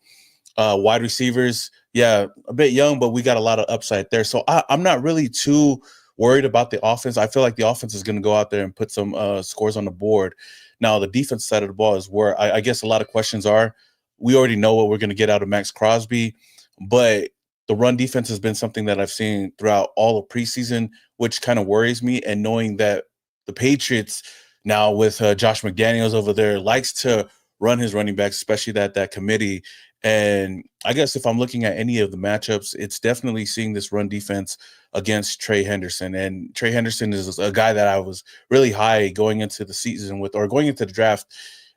Wide receivers, yeah, a bit young, but we got a lot of upside there. So I'm not really too worried about the offense. I feel like the offense is going to go out there and put some scores on the board. Now, the defense side of the ball is where I guess a lot of questions are. We already know what we're going to get out of Max Crosby, but the run defense has been something that I've seen throughout all of preseason, which kind of worries me. And knowing that the Patriots now with Josh McDaniels over there likes to run his running backs, especially that committee. And I guess if I'm looking at any of the matchups, it's definitely seeing this run defense against Trey Henderson. And Trey Henderson is a guy that I was really high going into the season with, or going into the draft,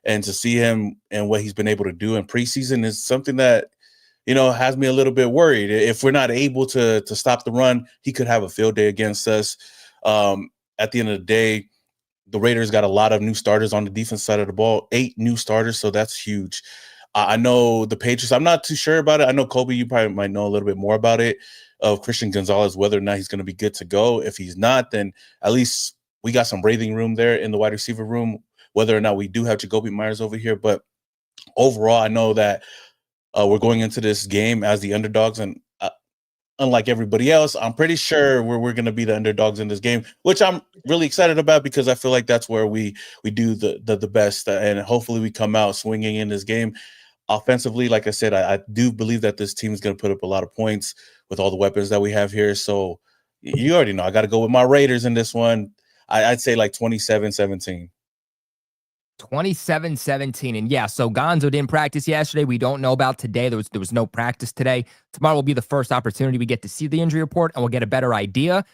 and to see him and what he's been able to do in preseason is something that, has me a little bit worried. If we're not able to stop the run, he could have a field day against us. At the end of the day, the Raiders got a lot of new starters on the defense side of the ball, 8 new starters, so that's huge. I know the Patriots, I'm not too sure about it. I know, Kobe, you probably might know a little bit more about it, of Christian Gonzalez, whether or not he's going to be good to go. If he's not, then at least we got some breathing room there in the wide receiver room, whether or not we do have Jacoby Myers over here. But overall, I know that we're going into this game as the underdogs, and unlike everybody else, I'm pretty sure we're going to be the underdogs in this game, which I'm really excited about because I feel like that's where we do the best, and hopefully we come out swinging in this game. Offensively, like I said, I do believe that this team is going to put up a lot of points with all the weapons that we have here. So you already know I got to go with my Raiders in this one. I'd say like 27-17. 27-17. And yeah, so Gonzo didn't practice yesterday. We don't know about today. There was no practice today. Tomorrow will be the first opportunity we get to see the injury report, and we'll get a better idea.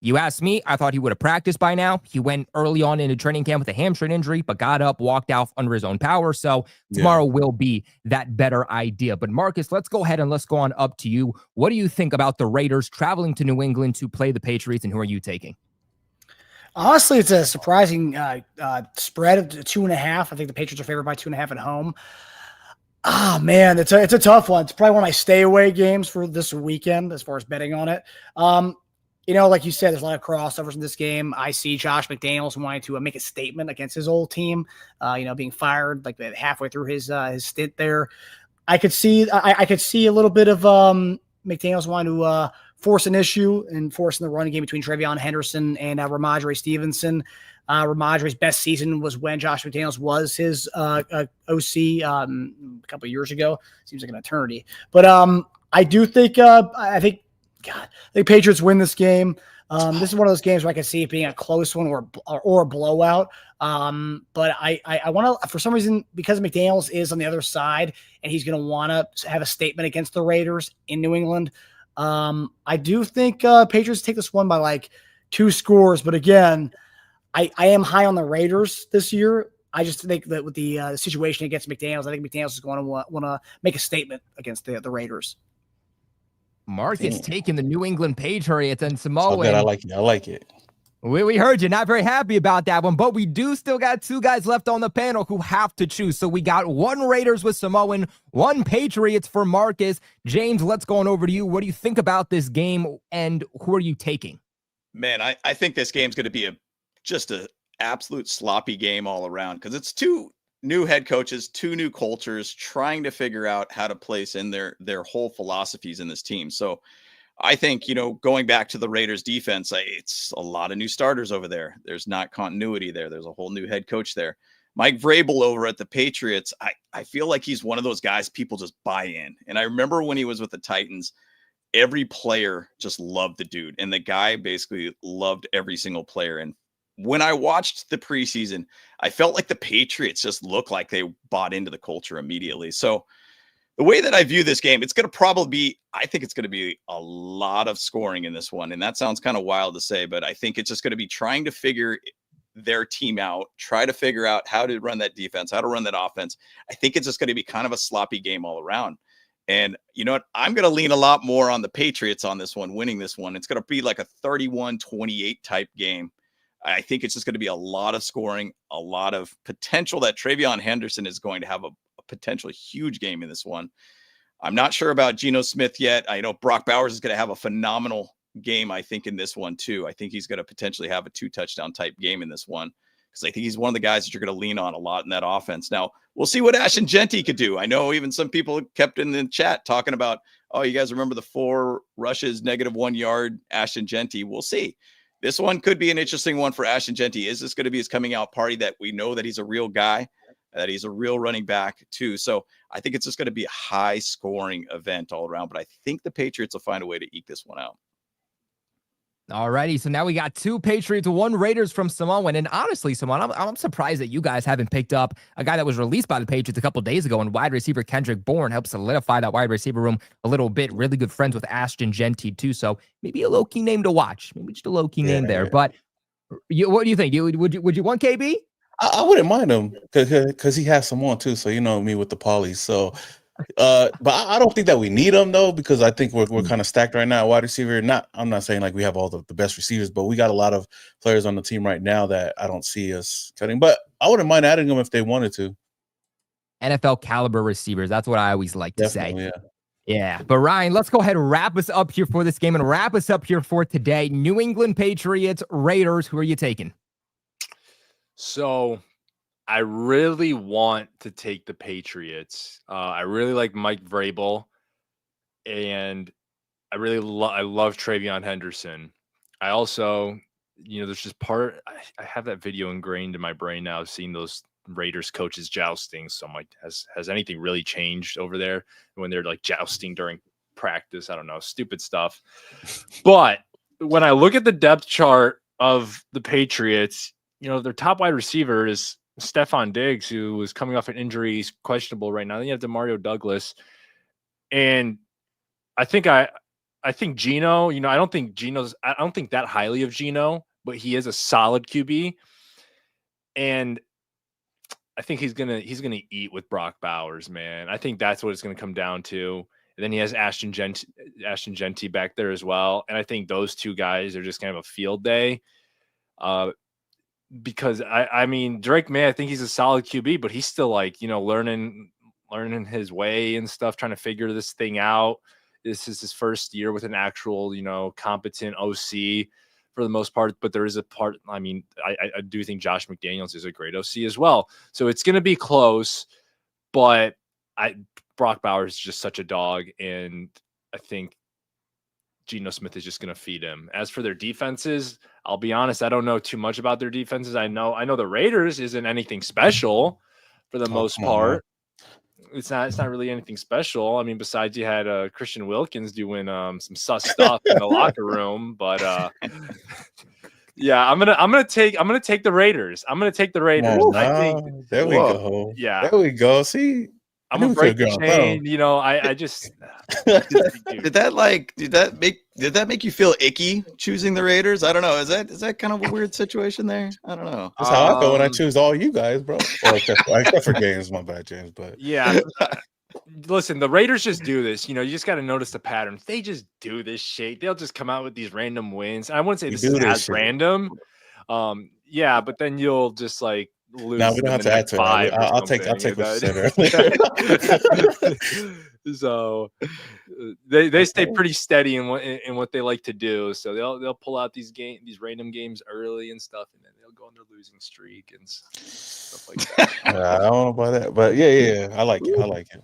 You ask me, I thought he would have practiced by now. He went early on into training camp with a hamstring injury, but got up, walked out under his own power. So tomorrow will be that better idea. But Marcus, let's go ahead and let's go on up to you. What do you think about the Raiders traveling to New England to play the Patriots, and who are you taking? Honestly, it's a surprising spread of 2.5. I think the Patriots are favored by 2.5 at home. Ah, man, it's a tough one. It's probably one of my stay away games for this weekend as far as betting on it. Like you said, there's a lot of crossovers in this game. I see Josh McDaniels wanting to make a statement against his old team, being fired like halfway through his stint there. I could see a little bit of McDaniels wanting to force an issue and forcing the running game between Trevion Henderson and Ramondre Stevenson. Ramondre's best season was when Josh McDaniels was his OC a couple of years ago. Seems like an eternity. But I do think I think Patriots win this game. This is one of those games where I can see it being a close one or a blowout. But I want to, for some reason, because McDaniels is on the other side and he's going to want to have a statement against the Raiders in New England. I do think Patriots take this one by like 2 scores. But again, I am high on the Raiders this year. I just think that with the situation against McDaniels, I think McDaniels is going to want to make a statement against the Raiders. Marcus taking the New England Patriots and Samoa. Good. I like it. I like it. We heard you not very happy about that one, but we do still got 2 guys left on the panel who have to choose. So we got 1 Raiders with Samoan, 1 Patriots for Marcus. James, let's go on over to you. What do you think about this game and who are you taking? Man, I think this game's going to be just an absolute sloppy game all around because it's 2 new head coaches, 2 new cultures trying to figure out how to place in their whole philosophies in this team. So I think, going back to the Raiders defense, it's a lot of new starters over there. There's not continuity there. There's a whole new head coach there. Mike Vrabel over at the Patriots, I feel like he's one of those guys people just buy in. And I remember when he was with the Titans, every player just loved the dude. And the guy basically loved every single player. And when I watched the preseason, I felt like the Patriots just looked like they bought into the culture immediately. So the way that I view this game, I think it's going to be a lot of scoring in this one. And that sounds kind of wild to say, but I think it's just going to be trying to figure their team out, try to figure out how to run that defense, how to run that offense. I think it's just going to be kind of a sloppy game all around. And you know what? I'm going to lean a lot more on the Patriots on this one, winning this one. It's going to be like a 31-28 type game. I think it's just going to be a lot of scoring, a lot of potential that Trevion Henderson is going to have a potential huge game in this one. I'm not sure about Geno Smith yet. I know Brock Bowers is going to have a phenomenal game, I think, in this one too. I think he's going to potentially have a 2-touchdown type game in this one because I think he's one of the guys that you're going to lean on a lot in that offense. Now, we'll see what Ashton Genty could do. I know even some people kept in the chat talking about, oh, you guys remember the 4 rushes, -1 yard, Ashton Genty. We'll see. This one could be an interesting one for Ashton Genty. Is this going to be his coming out party that we know that he's a real guy, that he's a real running back too? So I think it's just going to be a high scoring event all around, but I think the Patriots will find a way to eke this one out. All righty, so now we got 2 Patriots, 1 Raiders from Samoan. And honestly, Samoan, I'm surprised that you guys haven't picked up a guy that was released by the Patriots a couple days ago, and wide receiver Kendrick Bourne helped solidify that wide receiver room a little bit. Really good friends with Ashton Genty too, so maybe a low-key name to watch. Maybe just a low-key name there. But what do you think? Would you want KB? I wouldn't mind him because he has some on too. So me with the polys. So, but I don't think that we need him though, because I think we're kind of stacked right now at wide receiver. I'm not saying like we have all the best receivers, but we got a lot of players on the team right now that I don't see us cutting. But I wouldn't mind adding them if they wanted to. NFL caliber receivers. That's what I always like to say. Yeah. Yeah, but Ryan, let's go ahead and wrap us up here for this game and wrap us up here for today. New England Patriots, Raiders. Who are you taking? So I really want to take the Patriots. I really like Mike Vrabel, and I love Trevion Henderson. I also, there's just I have that video ingrained in my brain now, seeing those Raiders coaches jousting. So I'm like, has anything really changed over there when they're like jousting during practice? I don't know, stupid stuff. But when I look at the depth chart of the Patriots, their top wide receiver is Stephon Diggs, who was coming off an injury. He's questionable right now. Then you have Demario Douglas. And I think Geno, I don't think that highly of Geno, but he is a solid QB. And I think he's gonna eat with Brock Bowers, man. I think that's what it's gonna come down to. And then he has Ashton Genty back there as well. And I think those 2 guys are just gonna have a field day. Because I mean, Drake May, I think he's a solid QB, but he's still like, learning his way and stuff, trying to figure this thing out. This is his first year with an actual, competent OC for the most part, but there is a part. I mean, I do think Josh McDaniels is a great OC as well. So it's going to be close, but Brock Bowers is just such a dog, and I think Geno Smith is just going to feed him. As for their defenses, I'll be honest, I don't know too much about their defenses. I know the Raiders isn't anything special for the most part. It's not really anything special. I mean, besides you had Christian Wilkins doing some sus stuff in the locker room, but yeah, I'm gonna take the Raiders. I'm gonna take the Raiders. Oh, I think there we go. Yeah, there we go. See, I'm gonna break the chain. You know, I just did that make you feel icky choosing the Raiders? I don't know. Is that kind of a weird situation there? I don't know. That's how I feel when I choose all you guys, bro. Well, except for James, my bad, James. But yeah. Listen, the Raiders just do this. You know, you just got to notice the patterns. They just do this shit. They'll just come out with these random wins. I wouldn't say this is as random. Yeah, but then you'll just like lose. No, we don't have to add to it. I'll take what you said. So they stay pretty steady in what they like to do. So they'll pull out these random games early and stuff, and then they'll go on their losing streak and stuff like that. I don't know about that, but yeah, I like it.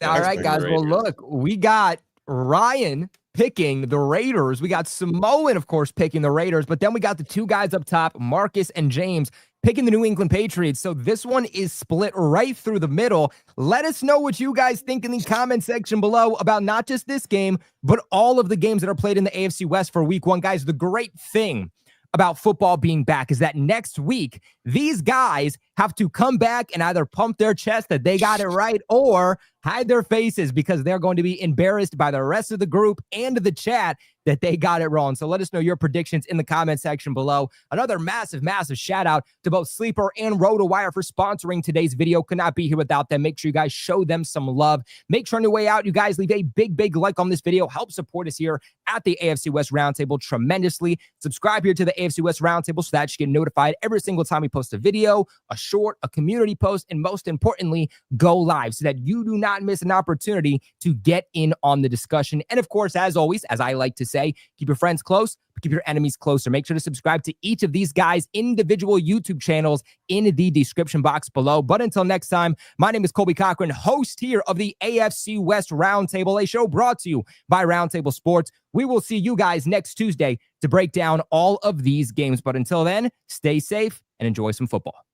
All right, guys. Well, look, we got Ryan picking the Raiders. We got Samoan, of course, picking the Raiders, but then we got the two guys up top, Marcus and James, picking the New England Patriots. So this one is split right through the middle. Let us know what you guys think in the comment section below about not just this game, but all of the games that are played in the AFC West for week 1. Guys, the great thing about football being back is that next week, these guys have to come back and either pump their chest that they got it right or hide their faces because they're going to be embarrassed by the rest of the group and the chat that they got it wrong. So let us know your predictions in the comment section below. Another massive shout out to both Sleeper and RotoWire for sponsoring today's video. Could not be here without them. Make sure you guys show them some love. Make sure on your way out, you guys leave a big like on this video. Help support us here at the AFC West Roundtable tremendously. Subscribe here to the AFC West Roundtable so that you get notified every single time we post a video, a short, a community post, and most importantly, go live so that you do not miss an opportunity to get in on the discussion. And of course, as always, as I like to say, keep your friends close, but keep your enemies closer. Make sure to subscribe to each of these guys' individual YouTube channels in the description box below. But until next time, my name is Colby Cochran, host here of the AFC West Roundtable, a show brought to you by Roundtable Sports. We will see you guys next Tuesday to break down all of these games. But until then, stay safe and enjoy some football.